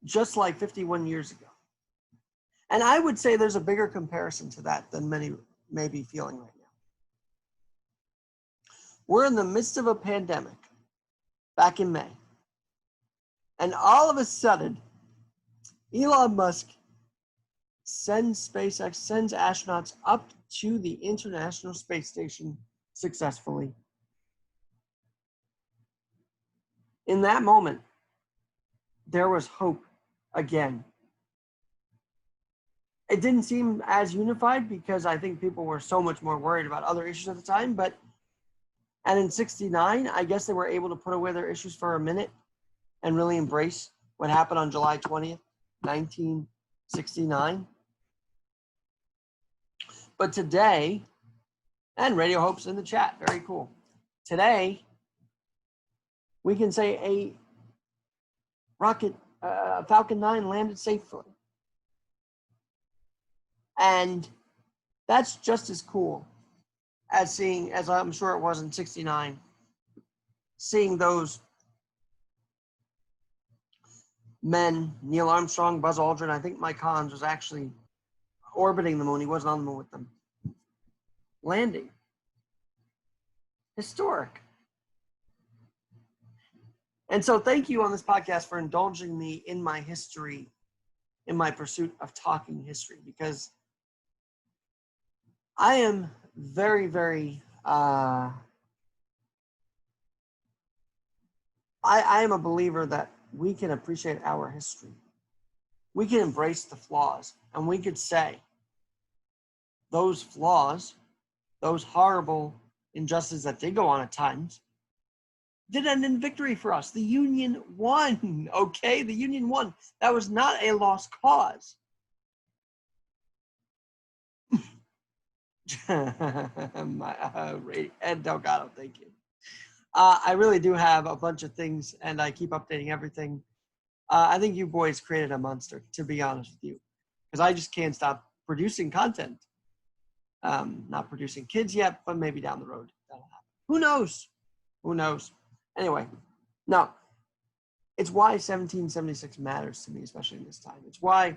Just like 51 years ago. And I would say there's a bigger comparison to that than many may be feeling right now. We're in the midst of a pandemic back in May. And all of a sudden, Elon Musk sends astronauts up to the International Space Station successfully. In that moment, there was hope again. It didn't seem as unified because I think people were so much more worried about other issues at the time, and in 69, I guess they were able to put away their issues for a minute and really embrace what happened on July 20th, 1969. But today, and Radio Hope's in the chat, very cool. Today, we can say a rocket, Falcon 9 landed safely. And that's just as cool as I'm sure it was in 69, seeing those men, Neil Armstrong, Buzz Aldrin, I think Mike Collins was actually orbiting the moon. He wasn't on the moon with them. Landing. Historic. And so thank you on this podcast for indulging me in my history, in my pursuit of talking history, because I am very, very, I am a believer that we can appreciate our history. We can embrace the flaws, and we could say those flaws, those horrible injustices that did go on at times, did end in victory for us. The Union won, okay? The Union won. That was not a lost cause. Ed Delgado, thank you. I really do have a bunch of things, and I keep updating everything. I think you boys created a monster, to be honest with you, because I just can't stop producing content. Not producing kids yet, but maybe down the road that'll happen. Who knows? Who knows? Anyway, no. It's why 1776 matters to me, especially in this time. It's why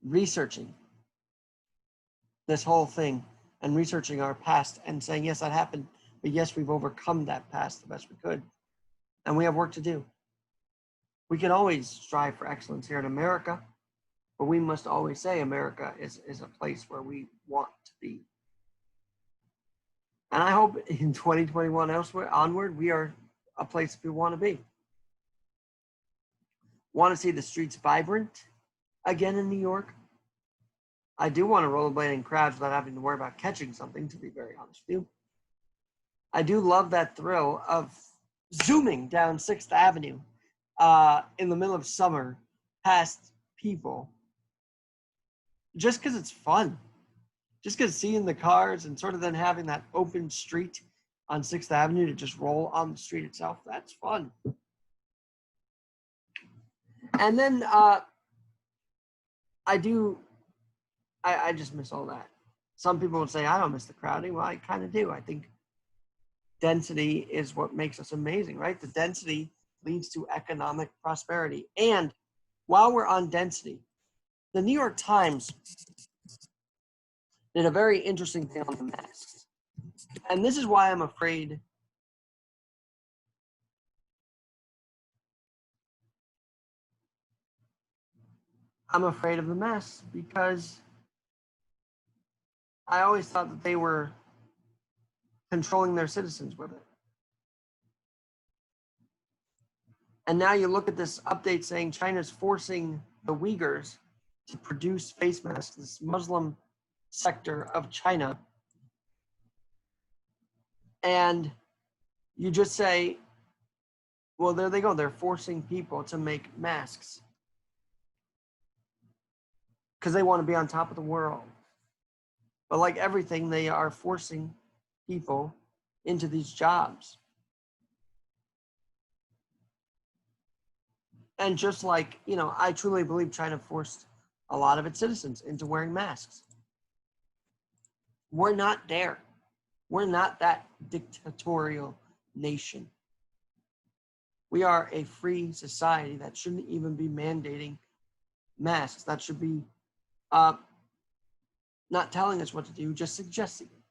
researching this whole thing and researching our past and saying, yes, that happened, but yes, we've overcome that past the best we could. And we have work to do. We can always strive for excellence here in America, but we must always say America is a place where we want to be. And I hope in 2021 elsewhere onward, we are a place we want to be. Want to see the streets vibrant again in New York. I do want to rollerblade in crowds without having to worry about catching something, to be very honest with you. I do love that thrill of zooming down 6th Avenue in the middle of summer past people. Just because it's fun. Just because seeing the cars and sort of then having that open street on 6th Avenue to just roll on the street itself, that's fun. And then I just miss all that. Some people would say, I don't miss the crowding. Well, I kind of do. I think density is what makes us amazing, right? The density leads to economic prosperity. And while we're on density, the New York Times did a very interesting thing on the masks. And this is why I'm afraid of the masks, because I always thought that they were controlling their citizens with it. And now you look at this update saying China's forcing the Uyghurs to produce face masks, this Muslim sector of China. And you just say, well, there they go. They're forcing people to make masks because they want to be on top of the world. But like everything, they are forcing people into these jobs. And just like, I truly believe China forced a lot of its citizens into wearing masks. We're not there. We're not that dictatorial nation. We are a free society that shouldn't even be mandating masks. That should be not telling us what to do, just suggesting it.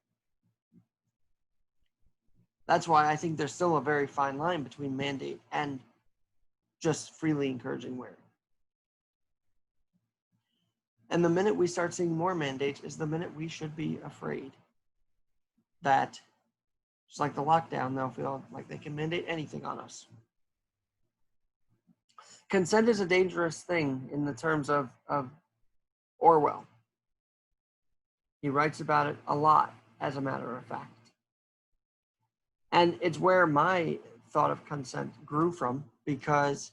That's why I think there's still a very fine line between mandate and just freely encouraging wearing. And the minute we start seeing more mandates is the minute we should be afraid that, just like the lockdown, they'll feel like they can mandate anything on us. Consent is a dangerous thing in the terms of Orwell. He writes about it a lot, as a matter of fact. And it's where my thought of consent grew from, because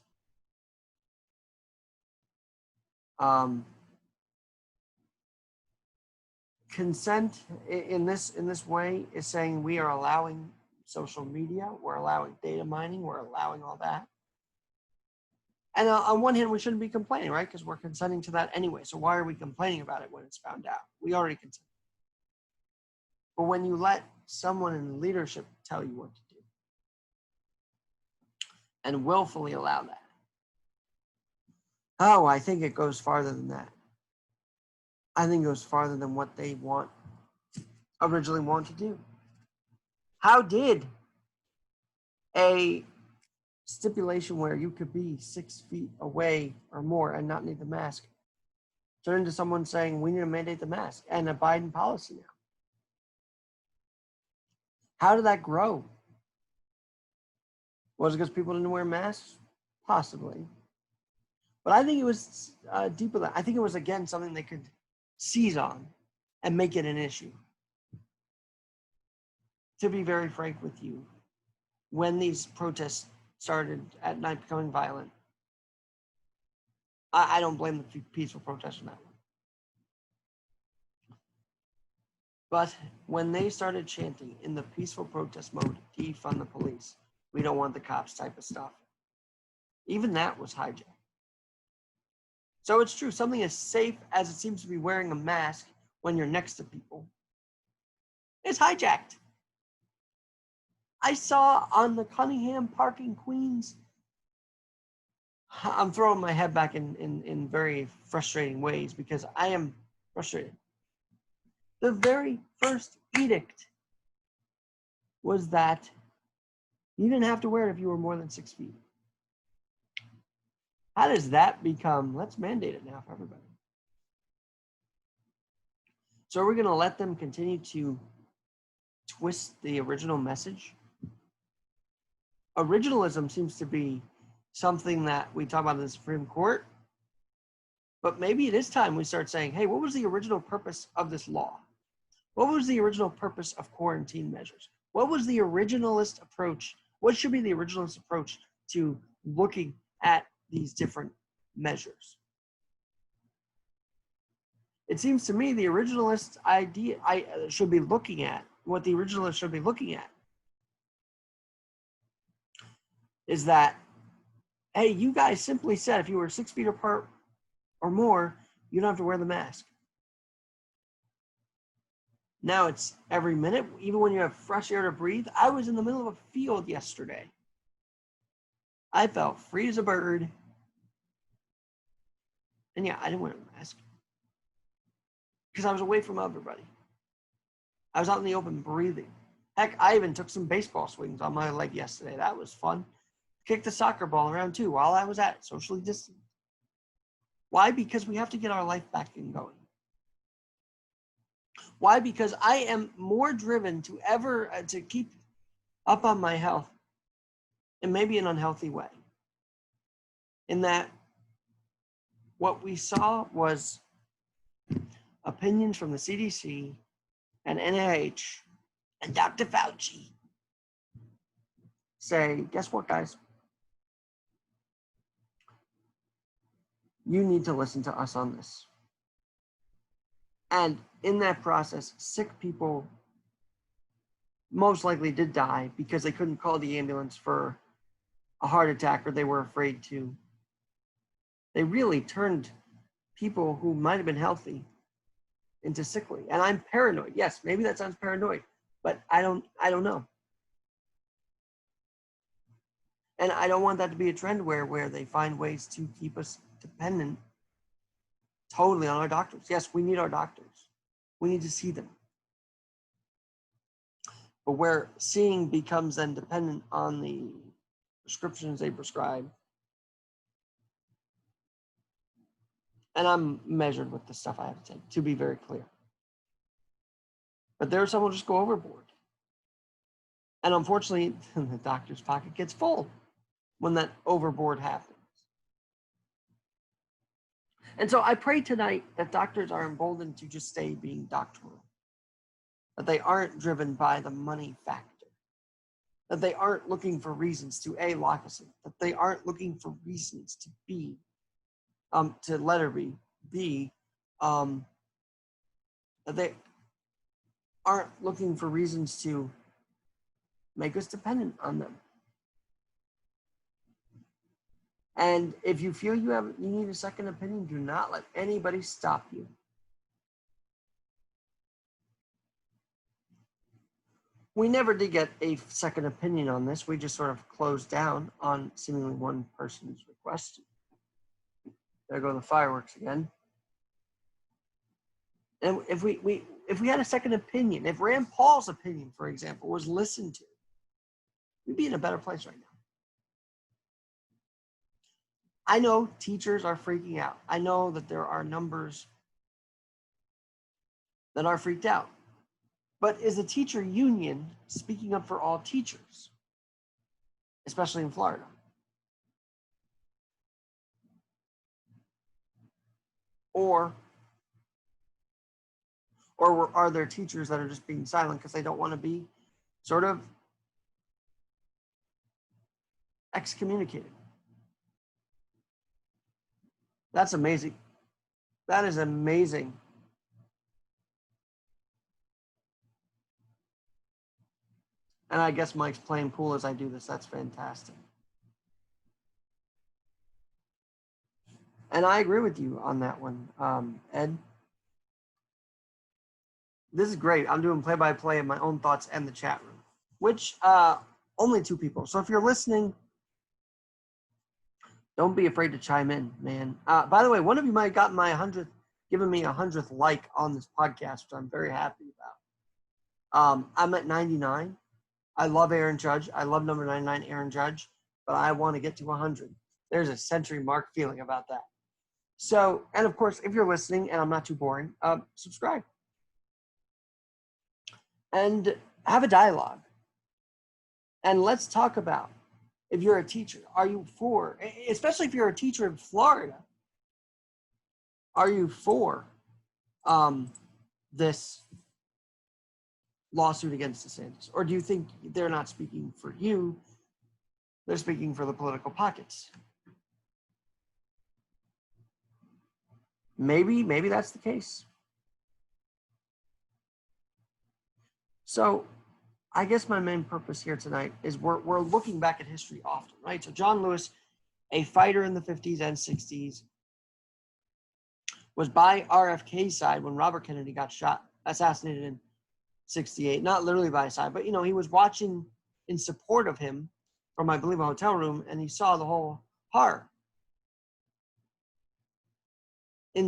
consent in this way is saying we are allowing social media, we're allowing data mining, we're allowing all that. And on one hand, we shouldn't be complaining, right? Because we're consenting to that anyway. So why are we complaining about it when it's found out? We already consent. But when you let someone in leadership tell you what to do and willfully allow that, oh, I think it goes farther than that. I think it goes farther than what they originally want to do. How did a stipulation where you could be 6 feet away or more and not need the mask turn into someone saying we need to mandate the mask and a Biden policy now. How did that grow? Was it because people didn't wear masks? Possibly. But I think it was deeper than that. I think it was, again, something they could seize on and make it an issue. To be very frank with you, when these protests started at night becoming violent, I don't blame the peaceful protesters on that one. But when they started chanting in the peaceful protest mode, defund the police, we don't want the cops type of stuff, even that was hijacked. So it's true, something as safe as it seems to be wearing a mask when you're next to people is hijacked. I saw on the Cunningham Park in Queens, I'm throwing my head back in very frustrating ways because I am frustrated. The very first edict was that you didn't have to wear it if you were more than 6 feet. How does that become, let's mandate it now for everybody? So are we going to let them continue to twist the original message? Originalism seems to be something that we talk about in the Supreme Court, but maybe it is time we start saying, hey, what was the original purpose of this law? What was the original purpose of quarantine measures? What was the originalist approach? What should be the originalist approach to looking at these different measures? It seems to me the originalist idea should be looking at, what the originalists should be looking at is that, hey, you guys simply said if you were 6 feet apart or more, you don't have to wear the mask. Now it's every minute, even when you have fresh air to breathe. I was in the middle of a field yesterday. I felt free as a bird. And yeah, I didn't wear a mask because I was away from everybody. I was out in the open breathing. Heck, I even took some baseball swings on my leg yesterday. That was fun. Kicked the soccer ball around too while I was at it, socially distant. Why? Because we have to get our life back and going. Why? Because I am more driven to ever to keep up on my health, and maybe an unhealthy way. In that, what we saw was opinions from the CDC and NIH and Dr. Fauci say, guess what, guys? You need to listen to us on this. And in that process, sick people most likely did die because they couldn't call the ambulance for a heart attack or they were afraid to. They really turned people who might have been healthy into sickly. And I'm paranoid. Yes, maybe that sounds paranoid, but I don't know. And I don't want that to be a trend where they find ways to keep us dependent totally on our doctors. Yes, we need our doctors. We need to see them. But where seeing becomes then dependent on the prescriptions they prescribe. And I'm measured with the stuff I have to take, to be very clear. But there's someone just go overboard. And unfortunately, the doctor's pocket gets full when that overboard happens. And so I pray tonight that doctors are emboldened to just stay being doctoral. That they aren't driven by the money factor. That they aren't looking for reasons to A, lock us in. That they aren't looking for reasons to B, to letter B, that they aren't looking for reasons to make us dependent on them. And if you feel you need a second opinion, do not let anybody stop you. We never did get a second opinion on this. We just sort of closed down on seemingly one person's request. There go the fireworks again. And if we had a second opinion, if Rand Paul's opinion, for example, was listened to, we'd be in a better place right now. I know teachers are freaking out. I know that there are numbers that are freaked out. But is a teacher union speaking up for all teachers, especially in Florida? Or are there teachers that are just being silent because they don't want to be sort of excommunicated? That's amazing. That is amazing. And I guess Mike's playing pool as I do this. That's fantastic. And I agree with you on that one, Ed. This is great. I'm doing play-by-play of my own thoughts and the chat room, which only 2 people. So if you're listening, don't be afraid to chime in, man. By the way, one of you might have gotten my 100th, given me a 100th like on this podcast, which I'm very happy about. I'm at 99. I love Aaron Judge. I love number 99, Aaron Judge, but I want to get to 100. There's a century mark feeling about that. So, and of course, if you're listening and I'm not too boring, subscribe. And have a dialogue. And let's talk about, if you're a teacher, are you for, especially if you're a teacher in Florida, are you for this lawsuit against DeSantis? Or do you think they're not speaking for you, they're speaking for the political pockets? Maybe that's the case. So I guess my main purpose here tonight is we're looking back at history often, right? So John Lewis, a fighter in the 50s and 60s, was by RFK's side when Robert Kennedy got assassinated in 68. Not literally by his side, but he was watching in support of him from, I believe, a hotel room, and he saw the whole horror. In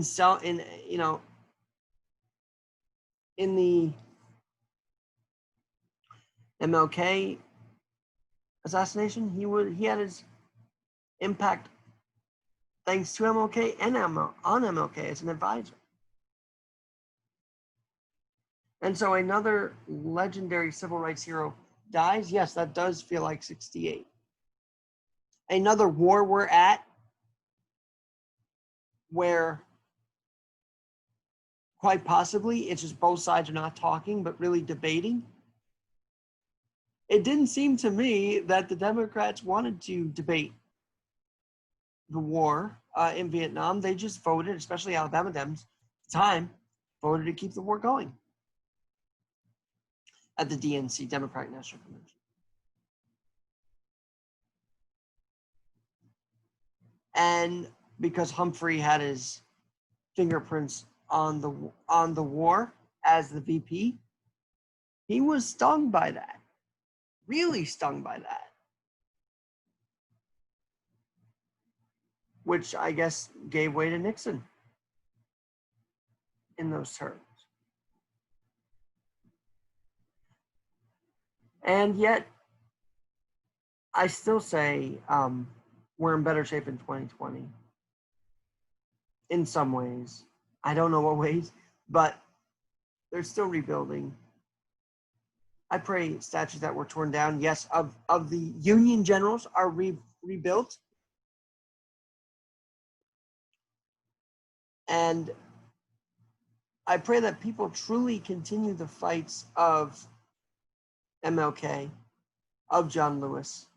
the MLK assassination, he had his impact thanks to MLK and on MLK as an advisor. And so another legendary civil rights hero dies. Yes, that does feel like 68. Another war we're at where quite possibly it's just both sides are not talking, but really debating. It didn't seem to me that the Democrats wanted to debate the war in Vietnam. They just voted, especially Alabama Dems at the time, voted to keep the war going at the DNC, Democratic National Convention. And because Humphrey had his fingerprints on the war as the VP, he was stung by that. Really stung by that. Which I guess gave way to Nixon in those terms. And yet, I still say we're in better shape in 2020. In some ways. I don't know what ways, but they're still rebuilding. I pray statues that were torn down, yes, of the Union generals are rebuilt. And I pray that people truly continue the fights of MLK, of John Lewis,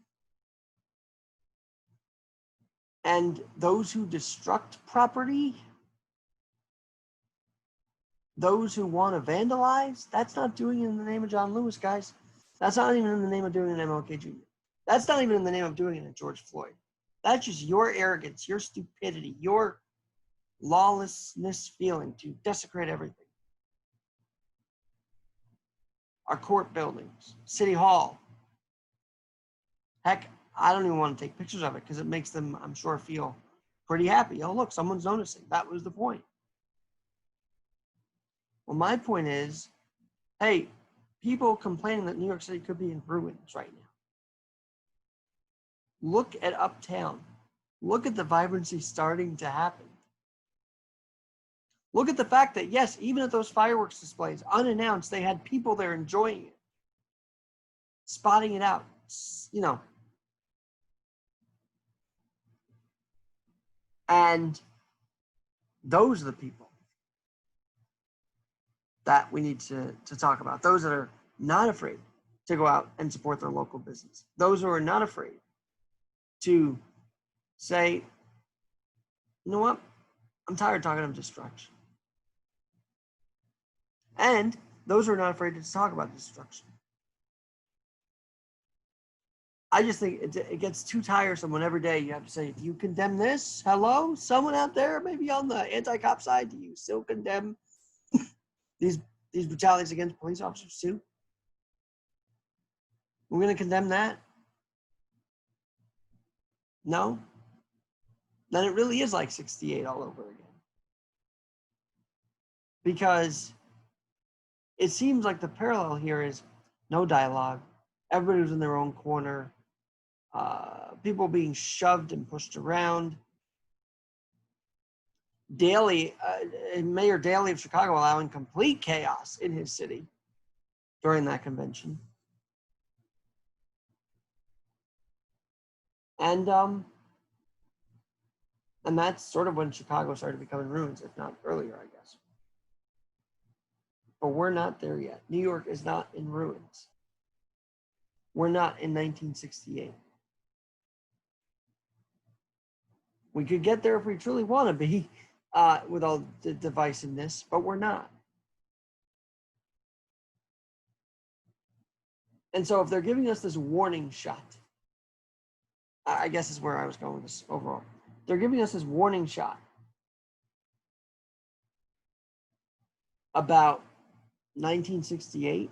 and those who destruct property, those who want to vandalize. That's not doing it in the name of John Lewis, guys. That's not even in the name of doing an MLK Jr. That's not even in the name of doing it in George Floyd. That's just your arrogance, your stupidity, your lawlessness feeling to desecrate everything. Our court buildings, City Hall. Heck, I don't even want to take pictures of it because it makes them, I'm sure, feel pretty happy. Oh, look, someone's noticing. That was the point. Well, my point is, hey, people complaining that New York City could be in ruins right now. Look at Uptown. look at the vibrancy starting to happen. Look at the fact that, yes, even at those fireworks displays, unannounced, they had people there enjoying it, spotting it out, you know. And those are the people that we need to talk about. Those that are not afraid to go out and support their local business. Those who are not afraid to say, you know what, I'm tired of talking of destruction. And those who are not afraid to talk about destruction. I just think it gets too tiresome when every day you have to say, do you condemn this? Hello? Someone out there maybe on the anti-cop side, do you still condemn these brutalities against police officers too? We're going to condemn that? No? Then it really is like 68 all over again. Because it seems like the parallel here is no dialogue. Everybody was in their own corner. People being shoved and pushed around. Mayor Daley of Chicago allowing complete chaos in his city during that convention. And that's sort of when Chicago started becoming ruins, if not earlier, I guess. But we're not there yet. New York is not in ruins. We're not in 1968. We could get there if we truly want to be with all the divisiveness, but we're not. And so if they're giving us this warning shot, I guess is where I was going with this overall. They're giving us this warning shot about 1968.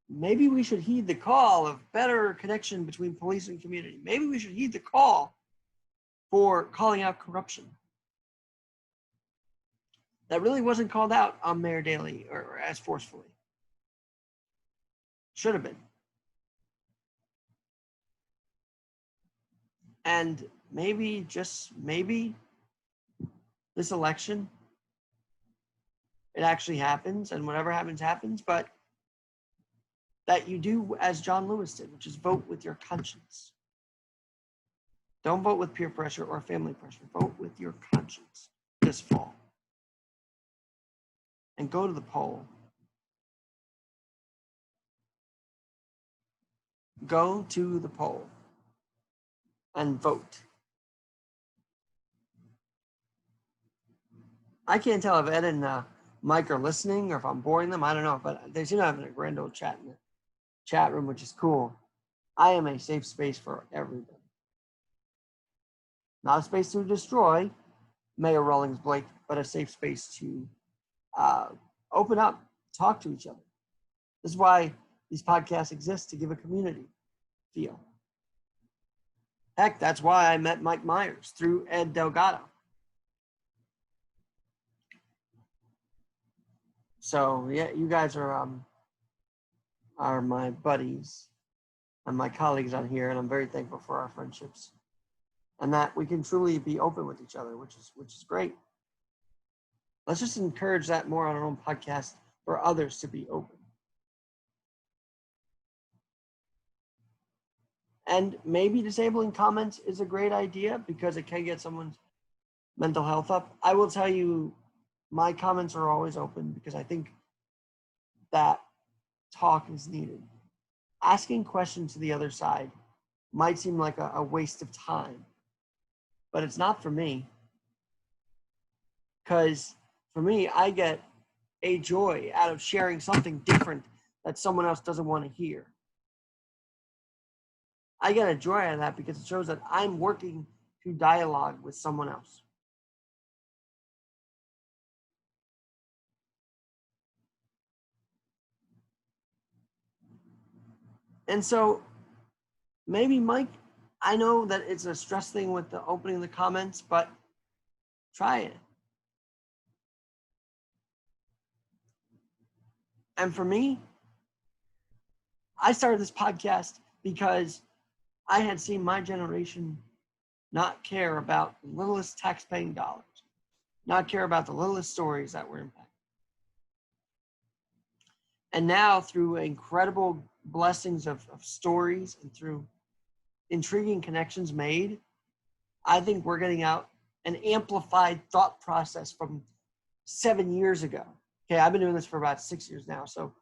Maybe we should heed the call of better connection between police and community. Maybe we should heed the call for calling out corruption. That really wasn't called out on Mayor Daley or as forcefully. Should have been. And maybe, just maybe, this election, it actually happens, and whatever happens, happens, but that you do as John Lewis did, which is vote with your conscience. Don't vote with peer pressure or family pressure. Vote with your conscience this fall. And go to the poll. Go to the poll and vote. I can't tell if Ed and Mike are listening or if I'm boring them. I don't know, but they seem to have a grand old chat in the chat room, which is cool. I am a safe space for everybody. Not a space to destroy Mayor Rawlings Blake, but a safe space to open up, talk to each other. This is why these podcasts exist, to give a community feel. Heck, that's why I met Mike Myers through Ed Delgado. So yeah, you guys are my buddies and my colleagues on here, and I'm very thankful for our friendships and that we can truly be open with each other, which is great. Let's just encourage that more on our own podcast for others to be open. And maybe disabling comments is a great idea because it can get someone's mental health up. I will tell you, my comments are always open because I think that talk is needed. Asking questions to the other side might seem like a waste of time, but it's not for me. Because for me, I get a joy out of sharing something different that someone else doesn't want to hear. I get a joy out of that because it shows that I'm working to dialogue with someone else. And so maybe, Mike, I know that it's a stress thing with the opening the comments, but try it. And for me, I started this podcast because I had seen my generation not care about the littlest tax-paying dollars, not care about the littlest stories that were impacted. And now, through incredible blessings of stories and through intriguing connections made, I think we're getting out an amplified thought process from 7 years ago. Okay, I've been doing this for about 6 years now, so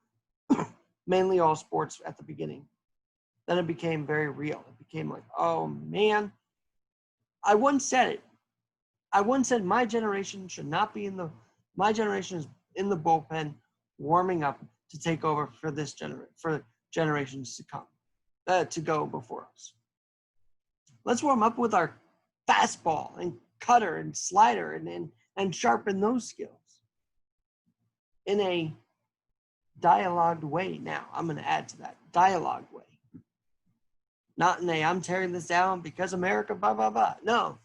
mainly all sports at the beginning. Then it became very real. It became like, oh man, I once said it. I once said my generation should not be my generation is in the bullpen warming up to take over for for generations to come, to go before us. Let's warm up with our fastball and cutter and slider and sharpen those skills in a dialogued way. Now, I'm going to add to that, dialogue way. Not in a, I'm tearing this down because America, blah, blah, blah. No.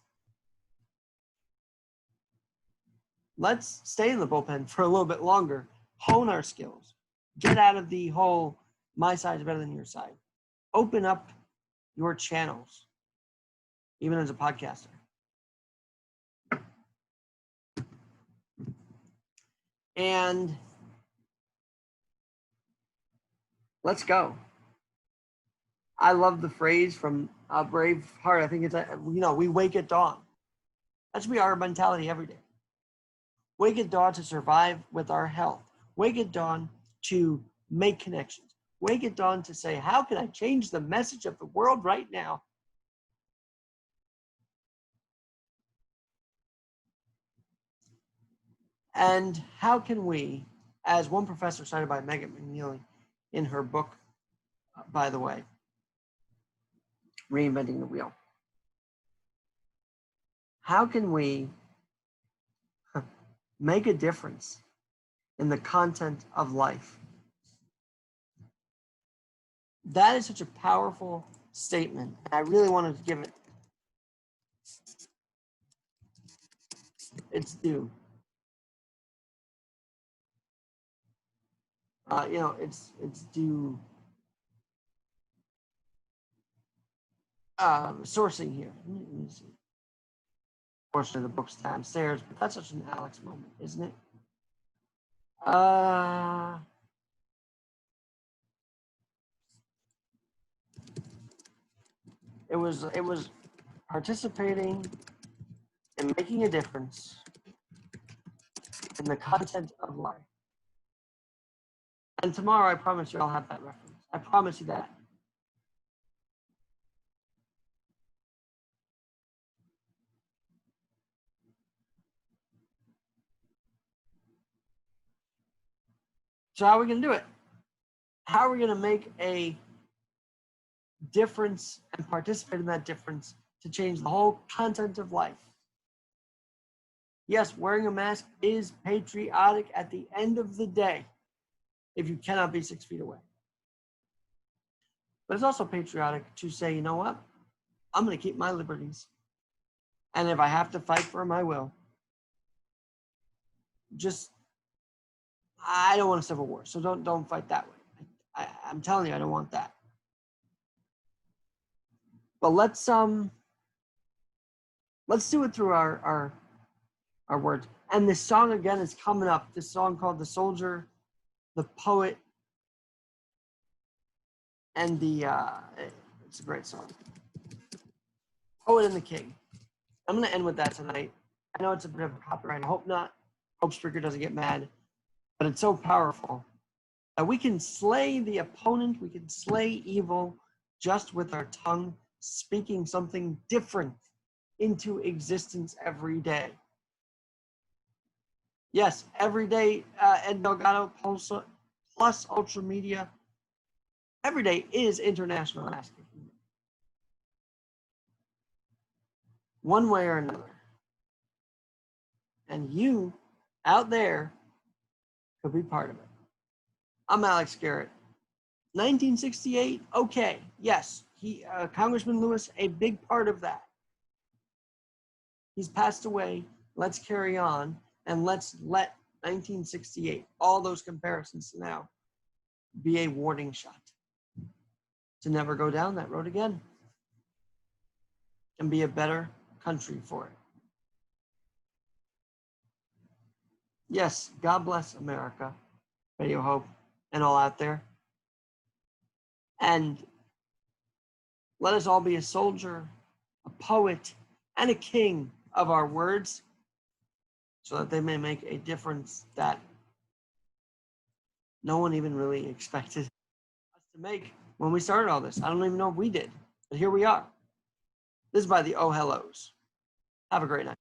Let's stay in the bullpen for a little bit longer, hone our skills, get out of the whole, my side is better than your side. Open up your channels, even as a podcaster. And let's go. I love the phrase from Braveheart. I think it's, we wake at dawn. That should be our mentality every day. Wake at dawn to survive with our health. Wake at dawn to make connections. Wake at dawn to say, how can I change the message of the world right now? And how can we, as one professor cited by Megan McNeely in her book, by the way, Reinventing the Wheel, how can we make a difference in the content of life? That is such a powerful statement. I really wanted to give it its due. It's due sourcing here. Let me see. Unfortunately, the book's downstairs, but that's such an Alex moment, isn't it? It was participating and making a difference in the content of life. And tomorrow, I promise you, I'll have that reference. I promise you that. So how are we going to do it? How are we going to make a difference and participate in that difference to change the whole content of life? Yes, wearing a mask is patriotic at the end of the day, if you cannot be 6 feet away. But it's also patriotic to say, you know what? I'm going to keep my liberties. And if I have to fight for them, I will. I don't want a civil war, so don't fight that way. I'm telling you, I don't want that. But let's do it through our words. And this song again is coming up. This song called "The Soldier, the Poet, and the." It's a great song. Poet and the King. I'm gonna end with that tonight. I know it's a bit of a copyright. I hope not. Hope Spreaker doesn't get mad. But it's so powerful that we can slay the opponent. We can slay evil just with our tongue, speaking something different into existence every day. Yes, every day, Ed Delgado plus Ultra Media. Every day is International Ass Kicking Day. One way or another. And you out there could be part of it. I'm Alex Garrett. 1968, okay, yes, Congressman Lewis, a big part of that. He's passed away. Let's carry on and let's let 1968, all those comparisons to now, be a warning shot to never go down that road again and be a better country for it. Yes, God bless America, Radio Hope, and all out there. And let us all be a soldier, a poet, and a king of our words, so that they may make a difference that no one even really expected us to make when we started all this. I don't even know if we did, but here we are. This is by the Oh Hellos. Have a great night.